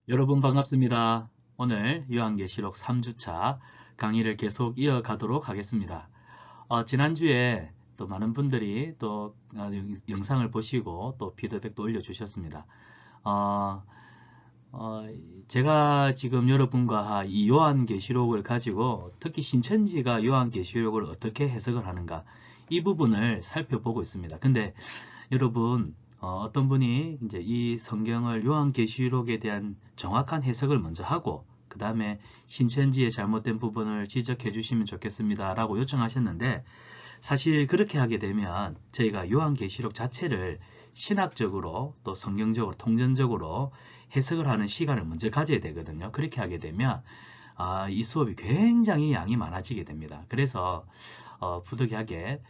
여러분 반갑습니다. 오늘 요한계시록 3주차 강의를 계속 이어가도록 하겠습니다. 지난주에 또 많은 분들이 또 영상을 보시고 또 피드백도 올려주셨습니다. 어, 어, 제가 지금 여러분과 이 요한계시록을 가지고 특히 신천지가 요한계시록을 어떻게 해석을 하는가 이 부분을 살펴보고 있습니다. 근데 여러분 떤 분이 이제 이 성경을 요한계시록에 대한 정확한 해석을 먼저 하고 그 다음에 신천지의 잘못된 부분을 지적해 주시면 좋겠습니다 라고 요청하셨는데, 사실 그렇게 하게 되면 저희가 요한계시록 자체를 신학적으로 또 성경적으로 통전적으로 해석을 하는 시간을 먼저 가져야 되거든요. 그렇게 하게 되면 이 수업이 굉장히 양이 많아지게 됩니다. 그래서 부득이하게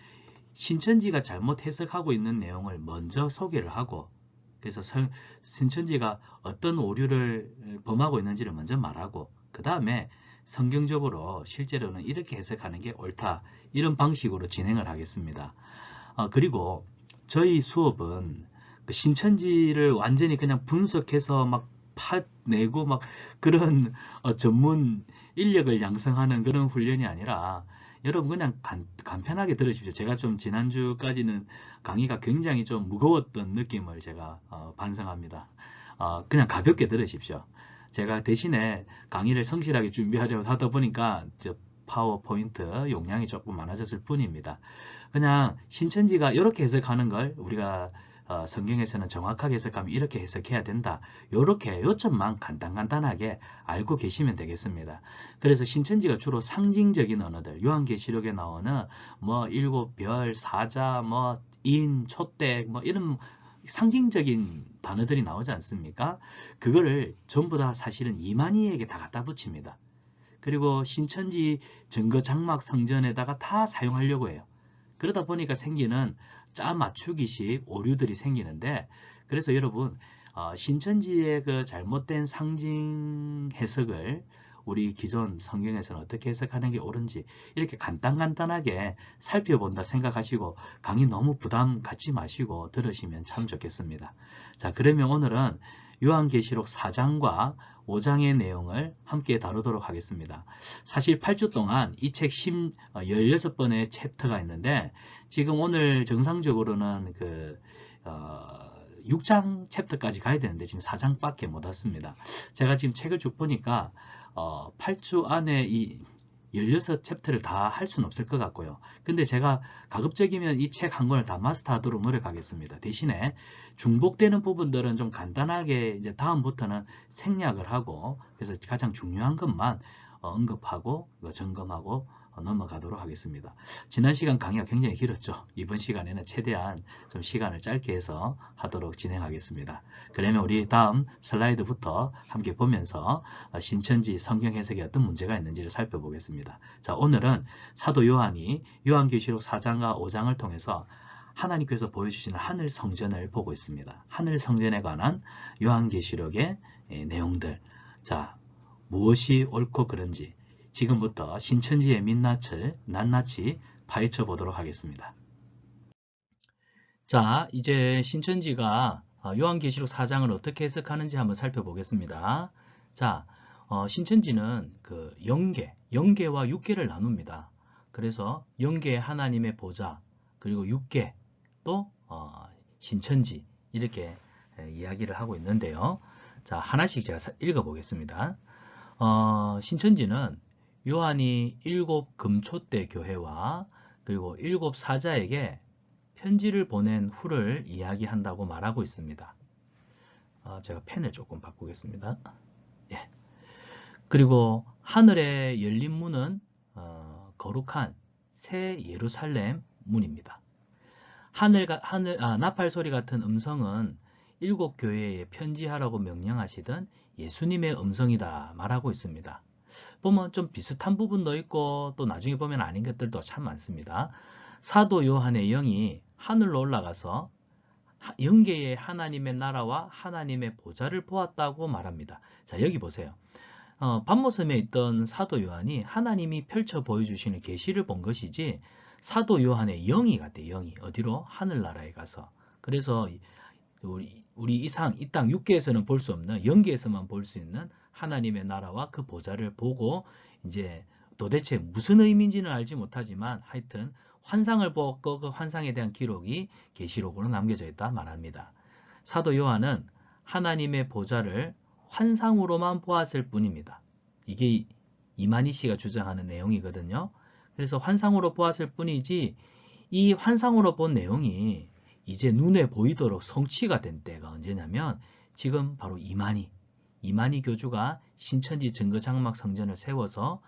신천지가 잘못 해석하고 있는 내용을 먼저 소개를 하고, 그래서 신천지가 어떤 오류를 범하고 있는지를 먼저 말하고, 그 다음에 성경적으로 실제로는 이렇게 해석하는 게 옳다, 이런 방식으로 진행을 하겠습니다. 그리고 저희 수업은 그 신천지를 완전히 그냥 분석해서 막 파내고 막 그런 전문 인력을 양성하는 그런 훈련이 아니라, 여러분 그냥 간편하게 들으십시오. 제가 좀 지난주까지는 강의가 굉장히 좀 무거웠던 느낌을 제가 반성합니다. 그냥 가볍게 들으십시오. 제가 대신에 강의를 성실하게 준비하려고 하다 보니까 파워포인트 용량이 조금 많아졌을 뿐입니다. 그냥 신천지가 이렇게 해석하는 걸 우리가 성경에서는 정확하게 해석하면 이렇게 해석해야 된다, 요렇게 요점만 간단하게 알고 계시면 되겠습니다. 그래서 신천지가 주로 상징적인 언어들, 요한계시록에 나오는 뭐 일곱 별, 사자, 뭐 인, 촛대, 뭐 이런 상징적인 단어들이 나오지 않습니까? 그거를 전부 다 사실은 이만희에게 다 갖다 붙입니다. 그리고 신천지 증거 장막 성전에다가 다 사용하려고 해요. 그러다 보니까 생기는 짜 맞추기식 오류들이 생기는데, 그래서 여러분 신천지의 그 잘못된 상징 해석을 우리 기존 성경에서는 어떻게 해석하는 게 옳은지 이렇게 간단하게 살펴본다 생각하시고 강의 너무 부담 갖지 마시고 들으시면 참 좋겠습니다. 자, 그러면 오늘은 요한계시록 4장과 5장의 내용을 함께 다루도록 하겠습니다. 사실 8주 동안 이 책 16번의 챕터가 있는데, 지금 오늘 정상적으로는 6장 챕터까지 가야 되는데 지금 4장밖에 못 왔습니다. 제가 지금 책을 쭉 보니까 8주 안에 이 16챕터를 다 할 수는 없을 것 같고요. 근데 제가 가급적이면 이 책 한 권을 다 마스터하도록 노력하겠습니다. 대신에 중복되는 부분들은 좀 간단하게 이제 다음부터는 생략을 하고, 그래서 가장 중요한 것만 언급하고 점검하고 넘어가도록 하겠습니다. 지난 시간 강의가 굉장히 길었죠. 이번 시간에는 최대한 좀 시간을 짧게 해서 하도록 진행하겠습니다. 그러면 우리 다음 슬라이드부터 함께 보면서 신천지 성경 해석에 어떤 문제가 있는지를 살펴보겠습니다. 자, 오늘은 사도 요한이 요한계시록 4장과 5장을 통해서 하나님께서 보여주시는 하늘 성전을 보고 있습니다. 하늘 성전에 관한 요한계시록의 내용들. 자, 무엇이 옳고 그른지 지금부터 신천지의 민낯을 낱낱이 파헤쳐 보도록 하겠습니다. 자, 이제 신천지가 요한계시록 4장을 어떻게 해석하는지 한번 살펴보겠습니다. 자, 신천지는 그 영계와 육계를 나눕니다. 그래서 영계 하나님의 보좌, 그리고 육계 또 신천지, 이렇게 이야기를 하고 있는데요. 자, 하나씩 제가 읽어보겠습니다. 신천지는 요한이 7 금초대 교회와 그리고 7 사자에게 편지를 보낸 후를 이야기한다고 말하고 있습니다. 제가 펜을 조금 바꾸겠습니다. 예. 그리고 하늘에 열린 문은 거룩한 새 예루살렘 문입니다. 나팔 소리 같은 음성은 7 교회에 편지하라고 명령하시던 예수님의 음성이다 말하고 있습니다. 보면 좀 비슷한 부분도 있고 또 나중에 보면 아닌 것들도 참 많습니다. 사도 요한의 영이 하늘로 올라가서 영계의 하나님의 나라와 하나님의 보좌를 보았다고 말합니다. 자, 여기 보세요. 밤모섬에 있던 사도 요한이 하나님이 펼쳐 보여주시는 계시를 본 것이지, 사도 요한의 영이 갔대요. 영이 어디로? 하늘나라에 가서. 그래서 우리 이 땅 6계에서는 볼 수 없는 영계에서만 볼 수 있는 하나님의 나라와 그 보좌를 보고 이제 도대체 무슨 의미인지는 알지 못하지만 하여튼 환상을 보고 그 환상에 대한 기록이 계시록으로 남겨져 있다 말합니다. 사도 요한은 하나님의 보좌를 환상으로만 보았을 뿐입니다. 이게 이만희 씨가 주장하는 내용이거든요. 그래서 환상으로 보았을 뿐이지 이 환상으로 본 내용이 이제 눈에 보이도록 성취가 된 때가 언제냐면 지금 바로 이만희 교주가 신천지 증거장막 성전을 세워서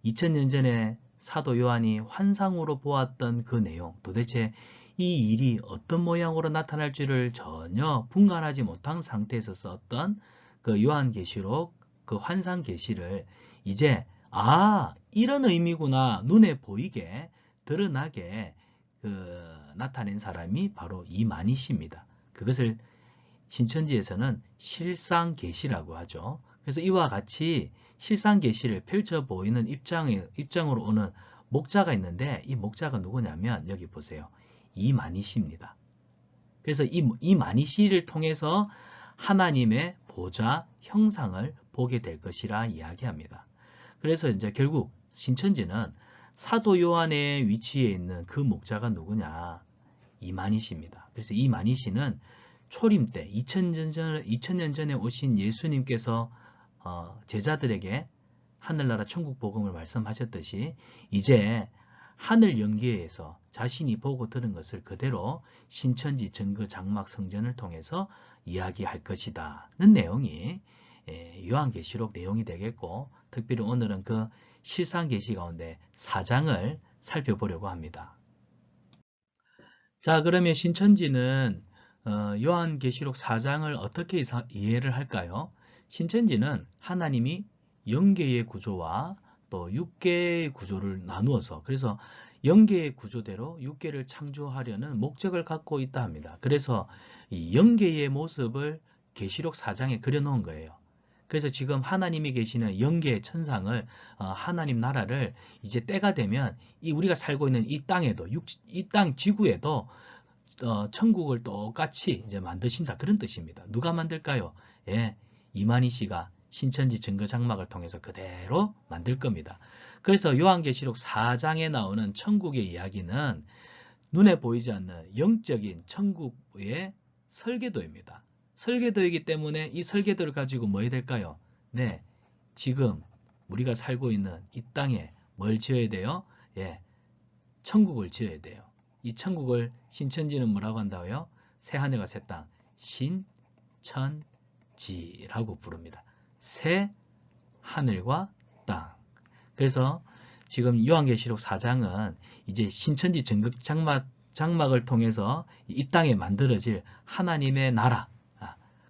2000년 전에 사도 요한이 환상으로 보았던 그 내용, 도대체 이 일이 어떤 모양으로 나타날지를 전혀 분간하지 못한 상태에서 썼던 그 요한계시록 그 환상 계시를 이제 이런 의미구나 눈에 보이게 드러나게 나타낸 사람이 바로 이만희 씨입니다. 그것을 신천지에서는 실상계시라고 하죠. 그래서 이와 같이 실상계시를 펼쳐 보이는 입장으로 오는 목자가 있는데 이 목자가 누구냐면 여기 보세요. 이만희 씨입니다. 그래서 이만희 씨를 통해서 하나님의 보좌 형상을 보게 될 것이라 이야기합니다. 그래서 이제 결국 신천지는 사도 요한의 위치에 있는 그 목자가 누구냐? 이만희 씨입니다. 그래서 이만희 씨는 초림 때 2000년 전에 오신 예수님께서 제자들에게 하늘나라 천국 복음을 말씀하셨듯이 이제 하늘 영계에서 자신이 보고 들은 것을 그대로 신천지 증거 장막 성전을 통해서 이야기할 것이다는 내용이 요한계시록 내용이 되겠고, 특별히 오늘은 그 실상계시 가운데 4장을 살펴보려고 합니다. 자, 그러면 신천지는 요한계시록 4장을 어떻게 이해를 할까요? 신천지는 하나님이 영계의 구조와 또 육계의 구조를 나누어서, 그래서 영계의 구조대로 육계를 창조하려는 목적을 갖고 있다 합니다. 그래서 이 영계의 모습을 계시록 4장에 그려놓은 거예요. 그래서 지금 하나님이 계시는 영계의 천상을 하나님 나라를 이제 때가 되면 우리가 살고 있는 이 땅에도 이 땅 지구에도 천국을 똑같이 이제 만드신다, 그런 뜻입니다. 누가 만들까요? 예, 이만희 씨가 신천지 증거 장막을 통해서 그대로 만들 겁니다. 그래서 요한계시록 4장에 나오는 천국의 이야기는 눈에 보이지 않는 영적인 천국의 설계도입니다. 설계도이기 때문에 이 설계도를 가지고 뭐 해야 될까요? 네, 지금 우리가 살고 있는 이 땅에 뭘 지어야 돼요? 예, 천국을 지어야 돼요. 이 천국을 신천지는 뭐라고 한다고요? 새하늘과 새 땅, 신천지라고 부릅니다. 새 하늘과 땅. 그래서 지금 요한계시록 4장은 이제 신천지 장막을 통해서 이 땅에 만들어질 하나님의 나라,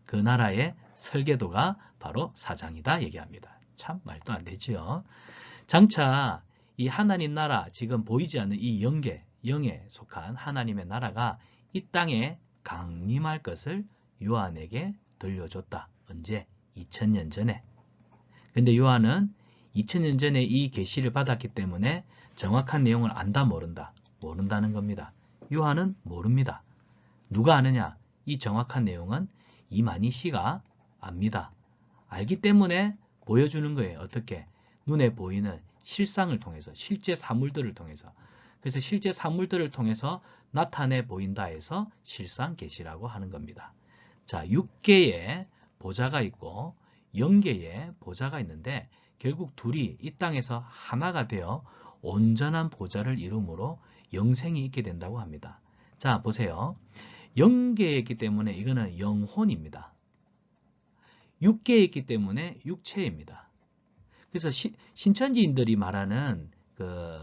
그 나라의 설계도가 바로 4장이다 얘기합니다. 참 말도 안 되죠. 장차 이 하나님 나라, 지금 보이지 않는 이 영에 속한 하나님의 나라가 이 땅에 강림할 것을 요한에게 들려줬다. 언제? 2000년 전에. 근데 요한은 2000년 전에 이 계시를 받았기 때문에 정확한 내용을 안다 모른다. 모른다는 겁니다. 요한은 모릅니다. 누가 아느냐? 이 정확한 내용은 이만희 씨가 압니다. 알기 때문에 보여주는 거예요. 어떻게? 눈에 보이는 실상을 통해서, 실제 사물들을 통해서. 그래서 실제 사물들을 통해서 나타내 보인다 해서 실상계시라고 하는 겁니다. 자, 6개의 보좌가 있고 영계의 보좌가 있는데 결국 둘이 이 땅에서 하나가 되어 온전한 보좌를 이루므로 영생이 있게 된다고 합니다. 자, 보세요. 영계에 있기 때문에 이거는 영혼입니다. 육계에 있기 때문에 육체입니다. 그래서 신천지인들이 말하는 그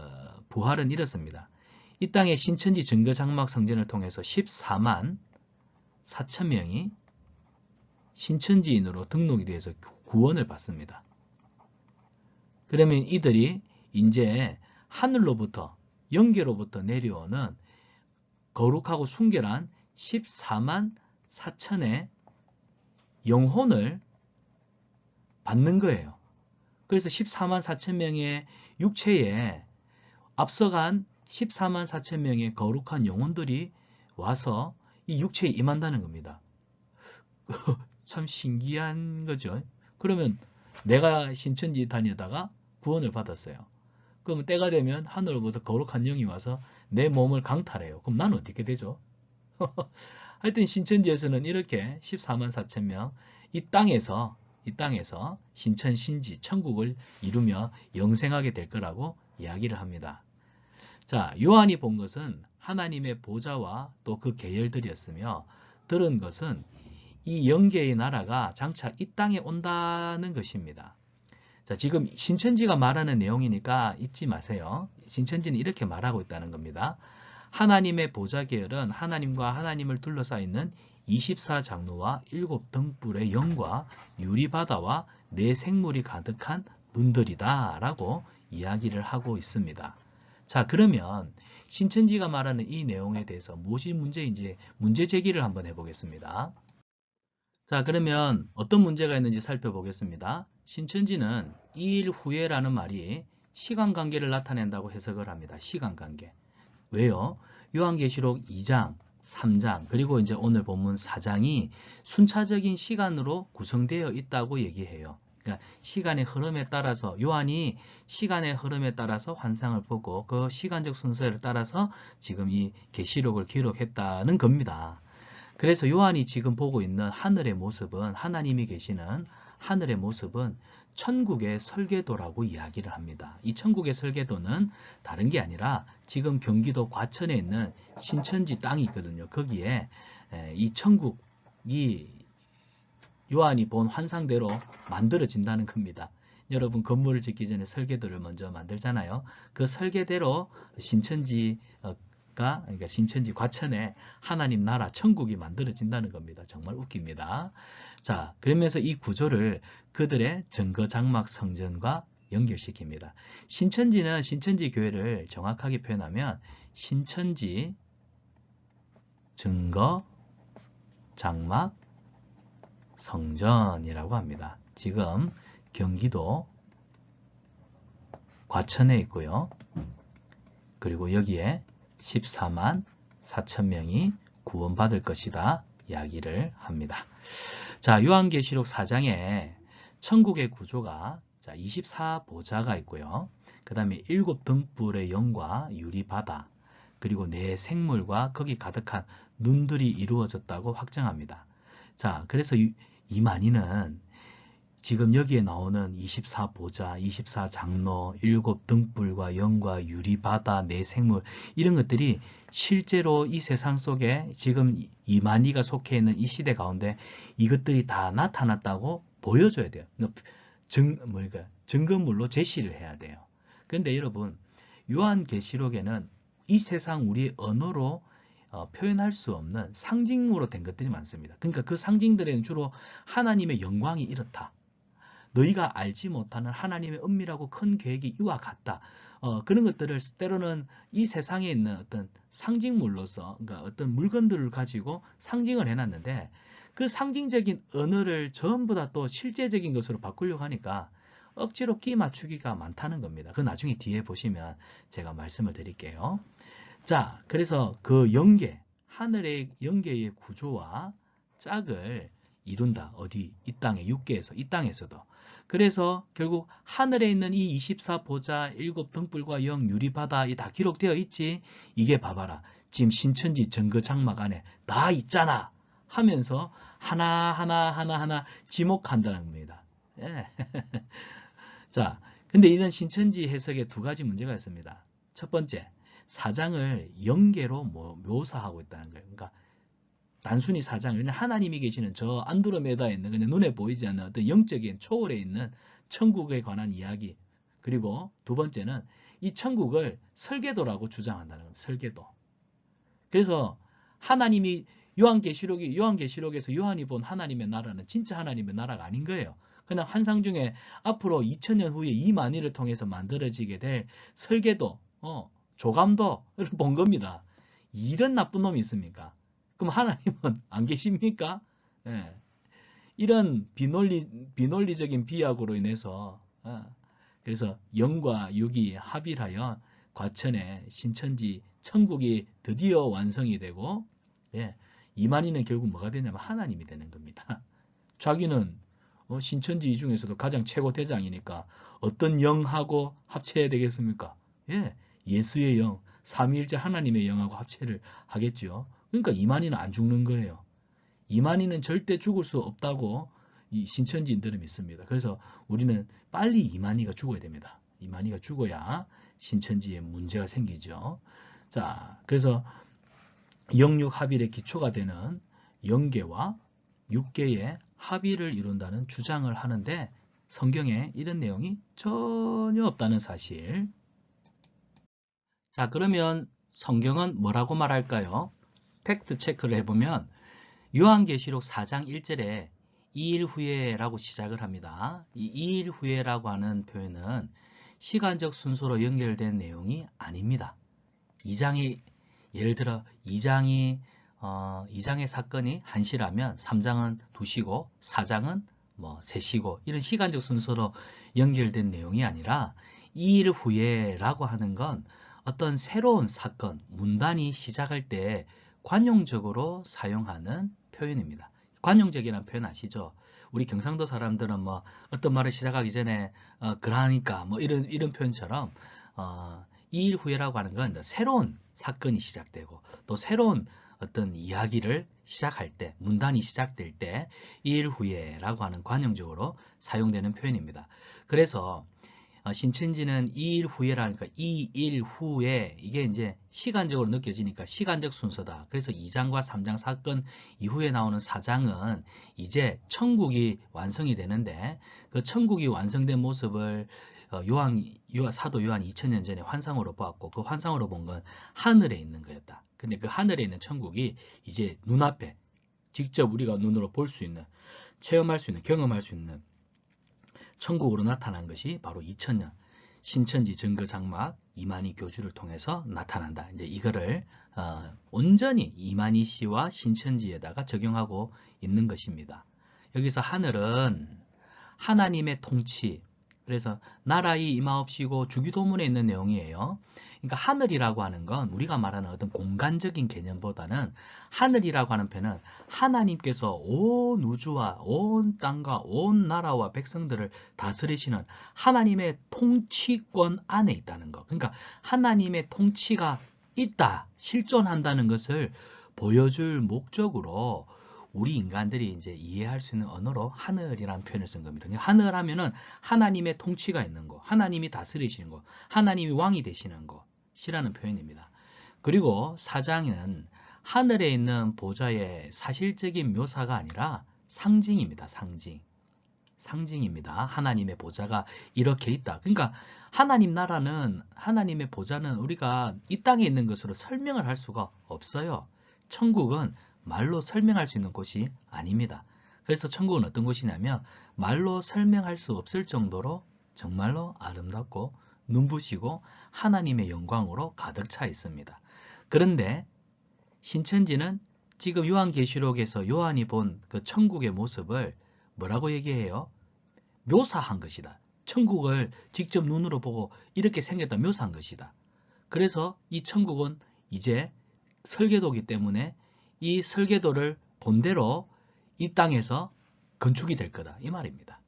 부활은 이렇습니다. 이 땅에 신천지 증거장막 성전을 통해서 14만 4천 명이 신천지인으로 등록이 되어서 구원을 받습니다. 그러면 이들이 이제 하늘로부터, 영계로부터 내려오는 거룩하고 순결한 14만 4천의 영혼을 받는 거예요. 그래서 14만 4천 명의 육체에 앞서간 14만 4천 명의 거룩한 영혼들이 와서 이 육체에 임한다는 겁니다. 참 신기한 거죠. 그러면 내가 신천지 다니다가 구원을 받았어요. 그러면 때가 되면 하늘로부터 거룩한 영이 와서 내 몸을 강탈해요. 그럼 나는 어떻게 되죠? 하여튼 신천지에서는 이렇게 14만 4천 명 이 땅에서 신천 신지 천국을 이루며 영생하게 될 거라고 이야기를 합니다. 자, 요한이 본 것은 하나님의 보좌와 또 그 계열들이었으며 들은 것은 이 영계의 나라가 장차 이 땅에 온다는 것입니다. 자, 지금 신천지가 말하는 내용이니까 잊지 마세요. 신천지는 이렇게 말하고 있다는 겁니다. 하나님의 보좌 계열은 하나님과 하나님을 둘러싸여 있는 24장로와 7등불의 영과 유리바다와 네 생물이 가득한 눈들이다 라고 이야기를 하고 있습니다. 자, 그러면 신천지가 말하는 이 내용에 대해서 무엇이 문제인지 문제 제기를 한번 해보겠습니다. 자, 그러면 어떤 문제가 있는지 살펴보겠습니다. 신천지는 2일 후에라는 말이 시간관계를 나타낸다고 해석을 합니다. 시간관계. 왜요? 요한계시록 2장, 3장, 그리고 이제 오늘 본문 4장이 순차적인 시간으로 구성되어 있다고 얘기해요. 그러니까 시간의 흐름에 따라서 요한이 시간의 흐름에 따라서 환상을 보고 그 시간적 순서를 따라서 지금 이 계시록을 기록했다는 겁니다. 그래서 요한이 지금 보고 있는 하늘의 모습은 하나님이 계시는 하늘의 모습은 천국의 설계도라고 이야기를 합니다. 이 천국의 설계도는 다른 게 아니라 지금 경기도 과천에 있는 신천지 땅이 있거든요. 거기에 이 천국이 요한이 본 환상대로 만들어진다는 겁니다. 여러분 건물을 짓기 전에 설계도를 먼저 만들잖아요. 그 설계대로 그러니까 신천지 과천에 하나님 나라 천국이 만들어진다는 겁니다. 정말 웃깁니다. 자, 그러면서 이 구조를 그들의 증거장막 성전과 연결시킵니다. 신천지는 신천지 교회를 정확하게 표현하면 신천지 증거장막 성전이라고 합니다. 지금 경기도 과천에 있고요. 그리고 여기에 14만 4천 명이 구원받을 것이다 이야기를 합니다. 자, 요한계시록 4장에 천국의 구조가 24보좌가 있고요. 그 다음에 7등불의 영과 유리바다 그리고 네 생물과 거기 가득한 눈들이 이루어졌다고 확정합니다. 자, 그래서 이 많이는 지금 여기에 나오는 24보좌, 24장로, 7등불과 영과 유리바다, 네 생물 이런 것들이 실제로 이 세상 속에 지금 이만희가 속해 있는 이 시대 가운데 이것들이 다 나타났다고 보여줘야 돼요. 증거물로 제시를 해야 돼요. 그런데 여러분 요한계시록에는 이 세상 우리의 언어로 표현할 수 없는 상징으로 된 것들이 많습니다. 그러니까 그 상징들에는 주로 하나님의 영광이 이렇다. 너희가 알지 못하는 하나님의 은밀하고 큰 계획이 이와 같다. 그런 것들을 때로는 이 세상에 있는 어떤 상징물로서, 그러니까 어떤 물건들을 가지고 상징을 해놨는데 그 상징적인 언어를 전부 다 또 실제적인 것으로 바꾸려고 하니까 억지로 끼 맞추기가 많다는 겁니다. 그 나중에 뒤에 보시면 제가 말씀을 드릴게요. 자, 그래서 그 영계, 하늘의 영계의 구조와 짝을 이룬다. 어디? 이 땅에, 육계에서, 이 땅에서도. 그래서 결국 하늘에 있는 이 24보좌, 7등불과 영, 유리바다 이 다 기록되어 있지. 이게 봐봐라. 지금 신천지 증거장막 안에 다 있잖아. 하면서 하나하나 지목한다는 겁니다. 예. 자, 근데 이런 신천지 해석에 두 가지 문제가 있습니다. 첫 번째, 사장을 영계로 묘사하고 있다는 거예요. 그러니까 단순히 사장을 하나님이 계시는 저 안드로메다에 있는 그냥 눈에 보이지 않는 어떤 영적인 초월에 있는 천국에 관한 이야기. 그리고 두 번째는 이 천국을 설계도라고 주장한다는 거예요. 설계도. 그래서 하나님이 요한계시록에서 요한이 본 하나님의 나라는 진짜 하나님의 나라가 아닌 거예요. 그냥 환상 중에 앞으로 2000년 후에 이 만일을 통해서 만들어지게 될 설계도, 조감도를 본 겁니다. 이런 나쁜 놈이 있습니까? 그럼 하나님은 안 계십니까? 예. 이런 비논리적인 비약으로 인해서 그래서 영과 육이 합일하여 과천의 신천지 천국이 드디어 완성이 되고 이만희는 결국 뭐가 되냐면 하나님이 되는 겁니다. 자기는 신천지 이 중에서도 가장 최고 대장이니까 어떤 영하고 합쳐야 되겠습니까? 예, 예수의 영, 삼위일체 하나님의 영하고 합체를 하겠죠. 그러니까 이만희는 안 죽는 거예요. 이만희는 절대 죽을 수 없다고 이 신천지인들은 믿습니다. 그래서 우리는 빨리 이만희가 죽어야 됩니다. 이만희가 죽어야 신천지에 문제가 생기죠. 자, 그래서 영육합일의 기초가 되는 영계와 육계의 합의를 이룬다는 주장을 하는데 성경에 이런 내용이 전혀 없다는 사실. 자, 그러면 성경은 뭐라고 말할까요? 팩트 체크를 해보면 요한계시록 4장 1절에 2일 후에라고 시작을 합니다. 이 2일 후에라고 하는 표현은 시간적 순서로 연결된 내용이 아닙니다. 2장이 예를 들어 2장의 사건이 1시라면 3장은 2시고 4장은 뭐 3시고 이런 시간적 순서로 연결된 내용이 아니라 2일 후에라고 하는 건 어떤 새로운 사건, 문단이 시작할 때 관용적으로 사용하는 표현입니다. 관용적이라는 표현 아시죠? 우리 경상도 사람들은 뭐 어떤 말을 시작하기 전에 그러니까 뭐 이런 표현처럼 2일 후에라고 하는 건 새로운 사건이 시작되고 또 새로운 어떤 이야기를 시작할 때, 문단이 시작될 때 2일 후에라고 하는 관용적으로 사용되는 표현입니다. 그래서 신천지는 2일 후에라니까 2일 후에 이게 이제 시간적으로 느껴지니까 시간적 순서다. 그래서 2장과 3장 사건 이후에 나오는 4장은 이제 완성이 되는데 그 천국이 완성된 모습을 사도 요한이 2000년 전에 환상으로 보았고 그 환상으로 본 건 하늘에 있는 거였다. 근데 그 하늘에 있는 천국이 이제 눈앞에 직접 우리가 눈으로 볼 수 있는, 체험할 수 있는, 경험할 수 있는 천국으로 나타난 것이 바로 2000년 신천지 증거장막 이만희 교주를 통해서 나타난다. 이제 이거를 온전히 이만희 씨와 신천지에다가 적용하고 있는 것입니다. 여기서 하늘은 하나님의 통치, 그래서 나라의 임하옵시고 주기도문에 있는 내용이에요. 그러니까 하늘이라고 하는 건 우리가 말하는 어떤 공간적인 개념보다는 하늘이라고 하는 표현은 하나님께서 온 우주와 온 땅과 온 나라와 백성들을 다스리시는 하나님의 통치권 안에 있다는 것. 그러니까 하나님의 통치가 있다, 실존한다는 것을 보여줄 목적으로 우리 인간들이 이제 이해할 수 있는 언어로 하늘이라는 표현을 쓴 겁니다. 하늘 하면은 하나님의 통치가 있는 거, 하나님이 다스리시는 거, 하나님이 왕이 되시는 것이라는 표현입니다. 그리고 사장은 하늘에 있는 보좌의 사실적인 묘사가 아니라 상징입니다. 상징입니다. 하나님의 보좌가 이렇게 있다. 그러니까 하나님 나라는, 하나님의 보좌는 우리가 이 땅에 있는 것으로 설명을 할 수가 없어요. 천국은 말로 설명할 수 있는 곳이 아닙니다. 그래서 천국은 어떤 곳이냐면 말로 설명할 수 없을 정도로 정말로 아름답고 눈부시고 하나님의 영광으로 가득 차 있습니다. 그런데 신천지는 지금 요한계시록에서 요한이 본 그 천국의 모습을 뭐라고 얘기해요? 묘사한 것이다. 천국을 직접 눈으로 보고 이렇게 생겼다, 묘사한 것이다. 그래서 이 천국은 이제 설계도이기 때문에 이 설계도를 본대로 이 땅에서 건축이 될 거다, 이 말입니다.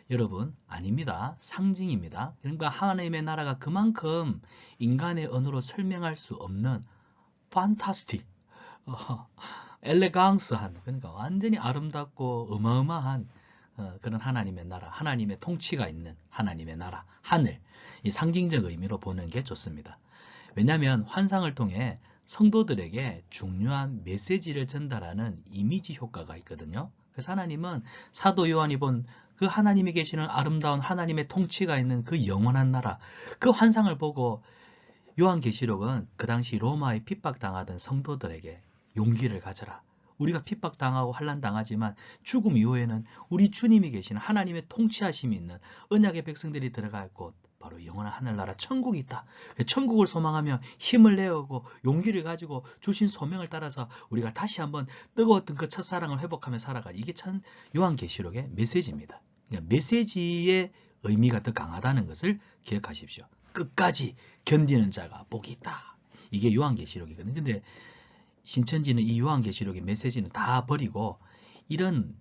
여러분, 아닙니다. 상징입니다. 그러니까 하나님의 나라가 그만큼 인간의 언어로 설명할 수 없는 판타스틱, 엘레강스한, 그러니까 완전히 아름답고 어마어마한 그런 하나님의 나라, 하나님의 통치가 있는 하나님의 나라, 하늘, 이 상징적 의미로 보는 게 좋습니다. 왜냐하면 환상을 통해 성도들에게 중요한 메시지를 전달하는 이미지 효과가 있거든요. 그래서 하나님은 사도 요한이 본 그 하나님이 계시는 아름다운 하나님의 통치가 있는 그 영원한 나라, 그 환상을 보고 요한계시록은 그 당시 로마에 핍박당하던 성도들에게 용기를 가져라. 우리가 핍박당하고 환난당하지만 죽음 이후에는 우리 주님이 계시는 하나님의 통치하심이 있는 언약의 백성들이 들어갈 곳, 바로 영원한 하늘나라 천국이 있다. 천국을 소망하며 힘을 내어고 용기를 가지고 주신 소명을 따라서 우리가 다시 한번 뜨거웠던 그 첫사랑을 회복하며 살아가. 이게 참 요한계시록의 메시지입니다. 그러니까 메시지의 의미가 더 강하다는 것을 기억하십시오. 끝까지 견디는 자가 복이 있다. 이게 요한계시록이거든요. 근데 신천지는 이 요한계시록의 메시지는 다 버리고 이런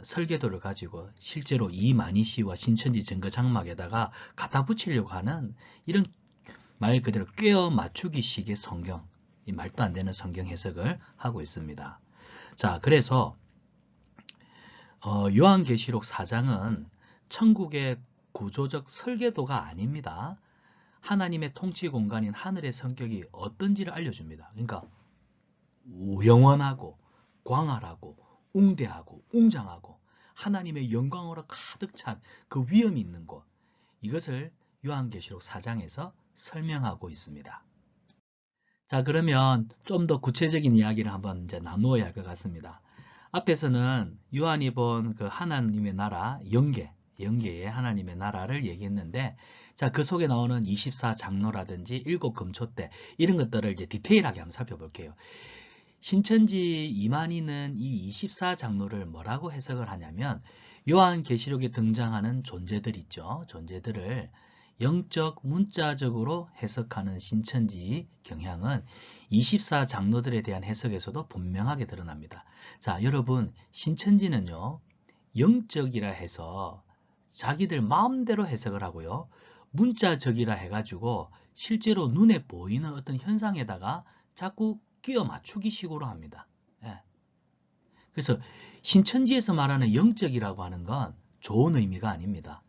설계도를 가지고 실제로 이만희씨와 신천지 증거 장막에다가 갖다 붙이려고 하는 이런 말 그대로 꿰어 맞추기식의 성경, 이 말도 안 되는 성경 해석을 하고 있습니다. 자, 그래서 요한계시록 4장은 천국의 구조적 설계도가 아닙니다. 하나님의 통치 공간인 하늘의 성격이 어떤지를 알려줍니다. 그러니까 영원하고 광활하고 웅대하고 웅장하고 하나님의 영광으로 가득 찬 그 위엄이 있는 곳, 이것을 요한계시록 4장에서 설명하고 있습니다. 자, 그러면 좀 더 구체적인 이야기를 한번 이제 나누어야 할 것 같습니다. 앞에서는 요한이 본 그 하나님의 나라, 영계의 하나님의 나라를 얘기했는데, 자, 그 속에 나오는 24장로라든지 7금초대, 이런 것들을 이제 디테일하게 한번 살펴볼게요. 신천지 이만희는 이 24장로를 뭐라고 해석을 하냐면, 요한계시록에 등장하는 존재들 있죠. 존재들을 영적, 문자적으로 해석하는 신천지 경향은 24장로들에 대한 해석에서도 분명하게 드러납니다. 자, 여러분, 신천지는요, 영적이라 해서 자기들 마음대로 해석을 하고요, 문자적이라 해가지고 실제로 눈에 보이는 어떤 현상에다가 자꾸 끼워 맞추기 식으로 합니다. 예. 그래서 신천지에서 말하는 영적이라고 하는 건 좋은 의미가 아닙니다.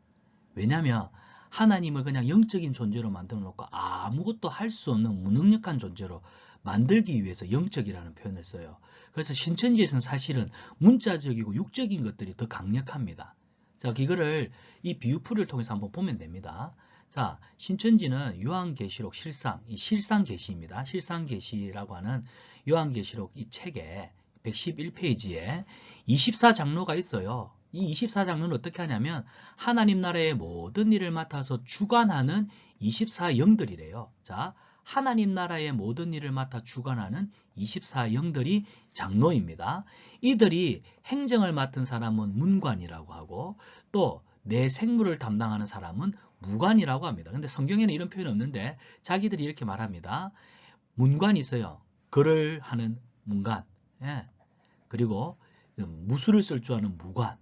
왜냐하면 하나님을 그냥 영적인 존재로 만들어 놓고 아무것도 할 수 없는 무능력한 존재로 만들기 위해서 영적이라는 표현을 써요. 그래서 신천지에서는 사실은 문자적이고 육적인 것들이 더 강력합니다. 자, 이거를 이 비유풀이를 통해서 한번 보면 됩니다. 자, 신천지는 요한계시록 실상, 이 실상계시입니다. 실상계시라고 하는 요한계시록 이 책에 111페이지에 24장로가 있어요. 이 24장로는 어떻게 하냐면 하나님 나라의 모든 일을 맡아서 주관하는 24영들이래요. 자, 하나님 나라의 모든 일을 맡아 주관하는 24영들이 장로입니다. 이들이 행정을 맡은 사람은 문관이라고 하고 또 내 생물을 담당하는 사람은 무관이라고 합니다. 근데 성경에는 이런 표현이 없는데 자기들이 이렇게 말합니다. 문관이 있어요. 글을 하는 문관. 예. 그리고 무술을 쓸 줄 아는 무관.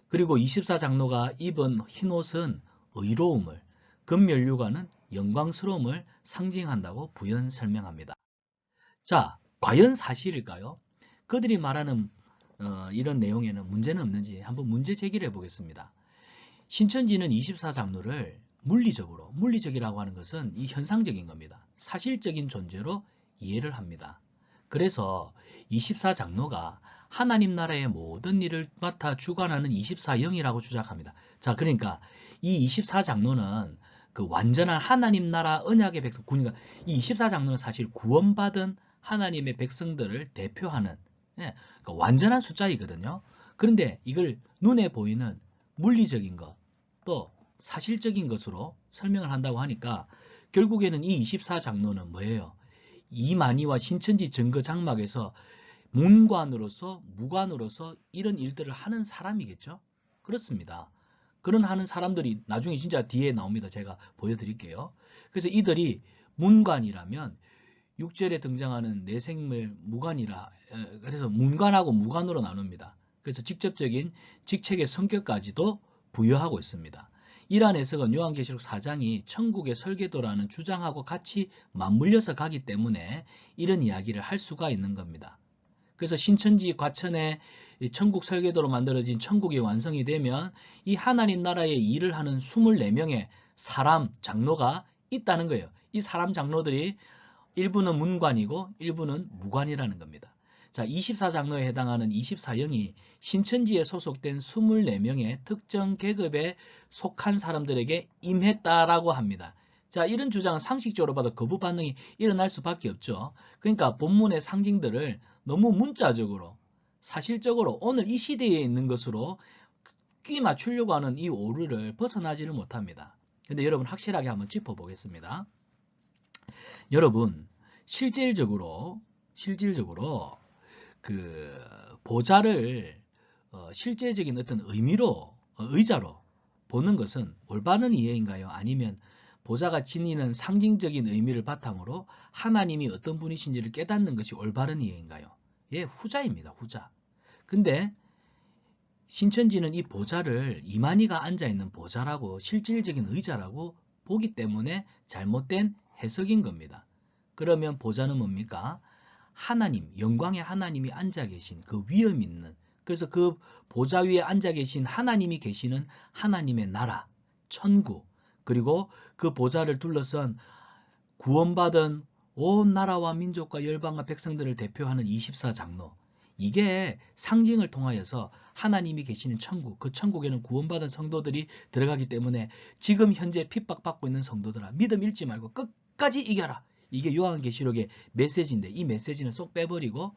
그리고 24장로가 입은 흰옷은 의로움을, 금면류관은 영광스러움을 상징한다고 부연 설명합니다. 자, 과연 사실일까요? 그들이 말하는 이런 내용에는 문제는 없는지 한번 문제 제기를 해보겠습니다. 신천지는 24장로를 물리적이라고 하는 것은 이 현상적인 겁니다. 사실적인 존재로 이해를 합니다. 그래서 24장로가 하나님 나라의 모든 일을 맡아 주관하는 24영이라고 주장합니다. 자, 그러니까 이 24장로는 그 완전한 하나님 나라 언약의 백성, 그러니까 이 24장로는 사실 구원받은 하나님의 백성들을 대표하는 그러니까 완전한 숫자이거든요. 그런데 이걸 눈에 보이는 물리적인 것, 또 사실적인 것으로 설명을 한다고 하니까 결국에는 이 24장로는 뭐예요? 이만희와 신천지 증거 장막에서 문관으로서 무관으로서 이런 일들을 하는 사람이겠죠? 그렇습니다. 그런 하는 사람들이 나중에 진짜 뒤에 나옵니다. 제가 보여드릴게요. 그래서 이들이 문관이라면 6절에 등장하는 내생물 무관이라, 그래서 문관하고 무관으로 나눕니다. 그래서 직접적인 직책의 성격까지도 부여하고 있습니다. 이러한 해석은 요한계시록 4장이 천국의 설계도라는 주장하고 같이 맞물려서 가기 때문에 이런 이야기를 할 수가 있는 겁니다. 그래서 신천지 과천의 천국 설계도로 만들어진 천국이 완성이 되면 이 하나님 나라의 일을 하는 24명의 사람 장로가 있다는 거예요. 이 사람 장로들이 일부는 문관이고 일부는 무관이라는 겁니다. 자, 24장로에 해당하는 24영이 신천지에 소속된 24명의 특정 계급에 속한 사람들에게 임했다라고 합니다. 자, 이런 주장은 상식적으로 봐도 거부 반응이 일어날 수밖에 없죠. 그러니까 본문의 상징들을 너무 문자적으로, 사실적으로 오늘 이 시대에 있는 것으로 끼 맞추려고 하는 이 오류를 벗어나지를 못합니다. 근데 여러분 확실하게 한번 짚어보겠습니다. 여러분, 실질적으로 그 보좌를 실제적인 어떤 의미로, 의자로 보는 것은 올바른 이해인가요? 아니면 보좌가 지니는 상징적인 의미를 바탕으로 하나님이 어떤 분이신지를 깨닫는 것이 올바른 이해인가요? 예, 후자입니다. 후자. 근데 신천지는 이 보좌를 이만희가 앉아있는 보좌라고 실질적인 의자라고 보기 때문에 잘못된 해석인 겁니다. 그러면 보좌는 뭡니까? 하나님, 영광의 하나님이 앉아 계신 그 위엄 있는, 그래서 그 보좌 위에 앉아 계신 하나님이 계시는 하나님의 나라, 천국, 그리고 그 보좌를 둘러싼 구원받은 온 나라와 민족과 열방과 백성들을 대표하는 24장로. 이게 상징을 통하여서 하나님이 계시는 천국, 그 천국에는 구원받은 성도들이 들어가기 때문에 지금 현재 핍박받고 있는 성도들아, 믿음 잃지 말고 끝까지 이겨라. 이게 요한계시록의 메시지인데, 이 메시지는 쏙 빼버리고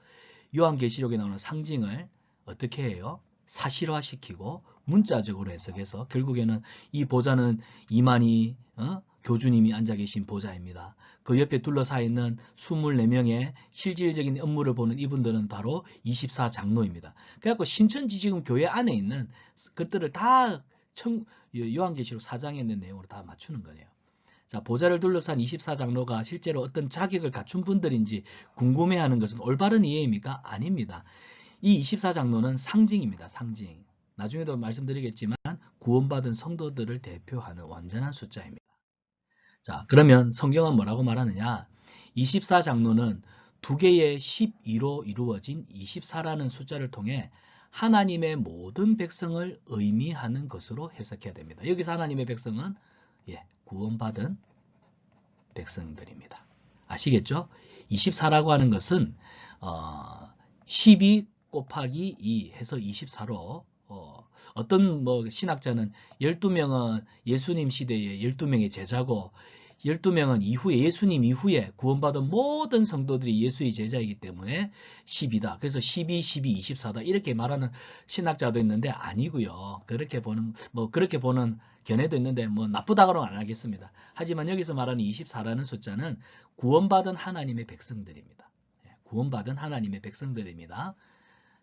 요한계시록에 나오는 상징을 어떻게 해요? 사실화시키고 문자적으로 해석해서 결국에는 이 보좌는 이만희 교주님이 앉아 계신 보좌입니다. 그 옆에 둘러싸여 있는 24명의 실질적인 업무를 보는 이분들은 바로 24장로입니다. 그래갖고 신천지 지금 교회 안에 있는 것들을 다 요한계시록 4장에 있는 내용으로 다 맞추는 거예요. 자, 보좌를 둘러싼 24장로가 실제로 어떤 자격을 갖춘 분들인지 궁금해하는 것은 올바른 이해입니까? 아닙니다. 이 24장로는 상징입니다. 상징. 나중에도 말씀드리겠지만 구원받은 성도들을 대표하는 완전한 숫자입니다. 자, 그러면 성경은 뭐라고 말하느냐? 24장로는 두 개의 12로 이루어진 24라는 숫자를 통해 하나님의 모든 백성을 의미하는 것으로 해석해야 됩니다. 여기서 하나님의 백성은 구원받은 백성들입니다. 아시겠죠? 24라고 하는 것은 12 곱하기 2 해서 24로 어떤 신학자는 12명은 예수님 시대에 12명의 제자고 12명은 이후에 예수님 이후에 구원받은 모든 성도들이 예수의 제자이기 때문에 10이다. 그래서 12, 12, 24다. 이렇게 말하는 신학자도 있는데 아니고요. 그렇게 보는 견해도 있는데 나쁘다고는 안 하겠습니다. 하지만 여기서 말하는 24라는 숫자는 구원받은 하나님의 백성들입니다. 구원받은 하나님의 백성들입니다.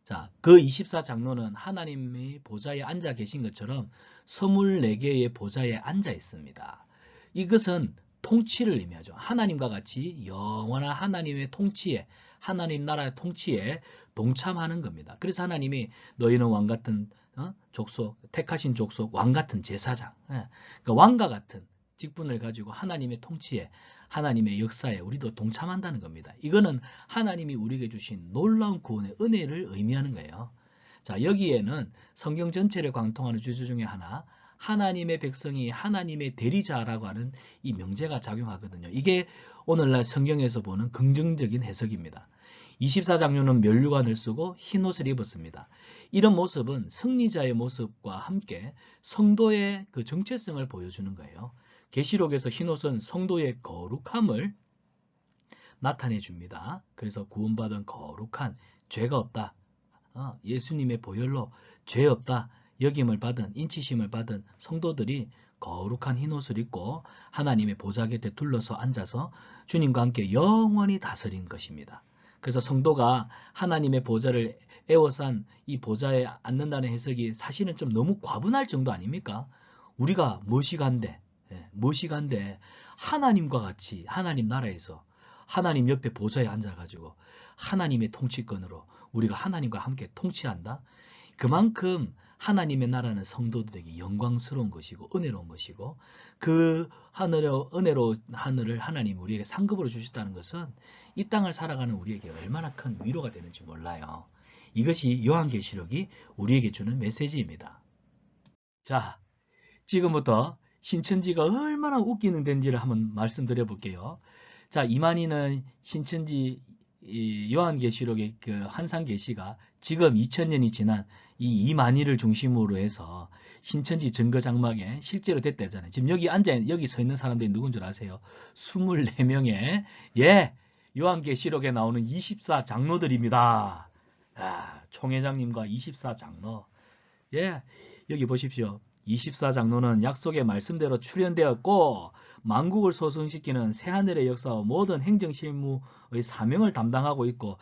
자, 그 24장로는 하나님의 보좌에 앉아 계신 것처럼 24개의 보좌에 앉아 있습니다. 이것은 통치를 의미하죠. 하나님과 같이 영원한 하나님의 통치에, 하나님 나라의 통치에 동참하는 겁니다. 그래서 하나님이 너희는 왕같은 족속, 택하신 족속, 왕같은 제사장, 그러니까 왕과 같은 직분을 가지고 하나님의 통치에, 하나님의 역사에 우리도 동참한다는 겁니다. 이거는 하나님이 우리에게 주신 놀라운 구원의 은혜를 의미하는 거예요. 자, 여기에는 성경 전체를 관통하는 주제 중에 하나, 하나님의 백성이 하나님의 대리자라고 하는 이 명제가 작용하거든요. 이게 오늘날 성경에서 보는 긍정적인 해석입니다. 24장로는 면류관을 쓰고 흰 옷을 입었습니다. 이런 모습은 승리자의 모습과 함께 성도의 그 정체성을 보여주는 거예요. 계시록에서 흰 옷은 성도의 거룩함을 나타내 줍니다. 그래서 구원받은 거룩한, 죄가 없다, 예수님의 보혈로 죄 없다 여김을 받은, 인치심을 받은 성도들이 거룩한 흰옷을 입고 하나님의 보좌 곁에 둘러서 앉아서 주님과 함께 영원히 다스린 것입니다. 그래서 성도가 하나님의 보좌를 에워싼 이 보좌에 앉는다는 해석이 사실은 좀 너무 과분할 정도 아닙니까? 우리가 무엇이간데 하나님과 같이 하나님 나라에서 하나님 옆에 보좌에 앉아가지고 하나님의 통치권으로 우리가 하나님과 함께 통치한다? 그만큼 하나님의 나라는 성도들에게 영광스러운 것이고 은혜로운 것이고, 그 은혜로운 하늘을 하나님 우리에게 상급으로 주셨다는 것은 이 땅을 살아가는 우리에게 얼마나 큰 위로가 되는지 몰라요. 이것이 요한계시록이 우리에게 주는 메시지입니다. 자, 지금부터 신천지가 얼마나 웃기는 데인지를 한번 말씀드려 볼게요. 자, 이만희는 신천지 요한계시록의 그 한상계시가 지금 2000년이 지난 이 이만희를 중심으로 해서 신천지 증거장막에 실제로 됐다잖아요. 지금 여기 서 있는 사람들이 누군 줄 아세요? 24명의 요한계시록에 나오는 24장로들입니다. 총회장님과 24장로. 여기 보십시오. 24장로는 약속의 말씀대로 출현되었고 만국을 소생시키는 새하늘의 역사와 모든 행정실무의 사명을 담당하고 있고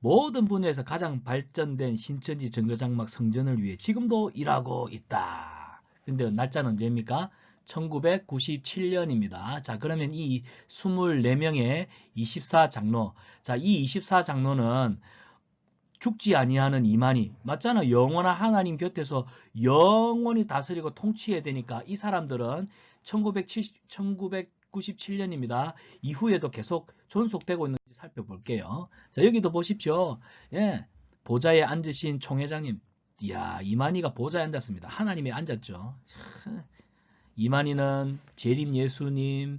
모든 분야에서 가장 발전된 신천지 증거장막 성전을 위해 지금도 일하고 있다. 근데 날짜는 언제입니까? 1997년입니다. 자, 그러면 이 24명의 24장로. 자, 이 24장로는 죽지 아니하는 이만희. 맞잖아. 영원한 하나님 곁에서 영원히 다스리고 통치해야 되니까 이 사람들은 1997년입니다. 이후에도 계속 존속되고 있는지 살펴볼게요. 자, 여기도 보십시오. 예. 보좌에 앉으신 총회장님. 이야, 이만희가 보좌에 앉았습니다. 하나님이 앉았죠. 이만희는 재림 예수님,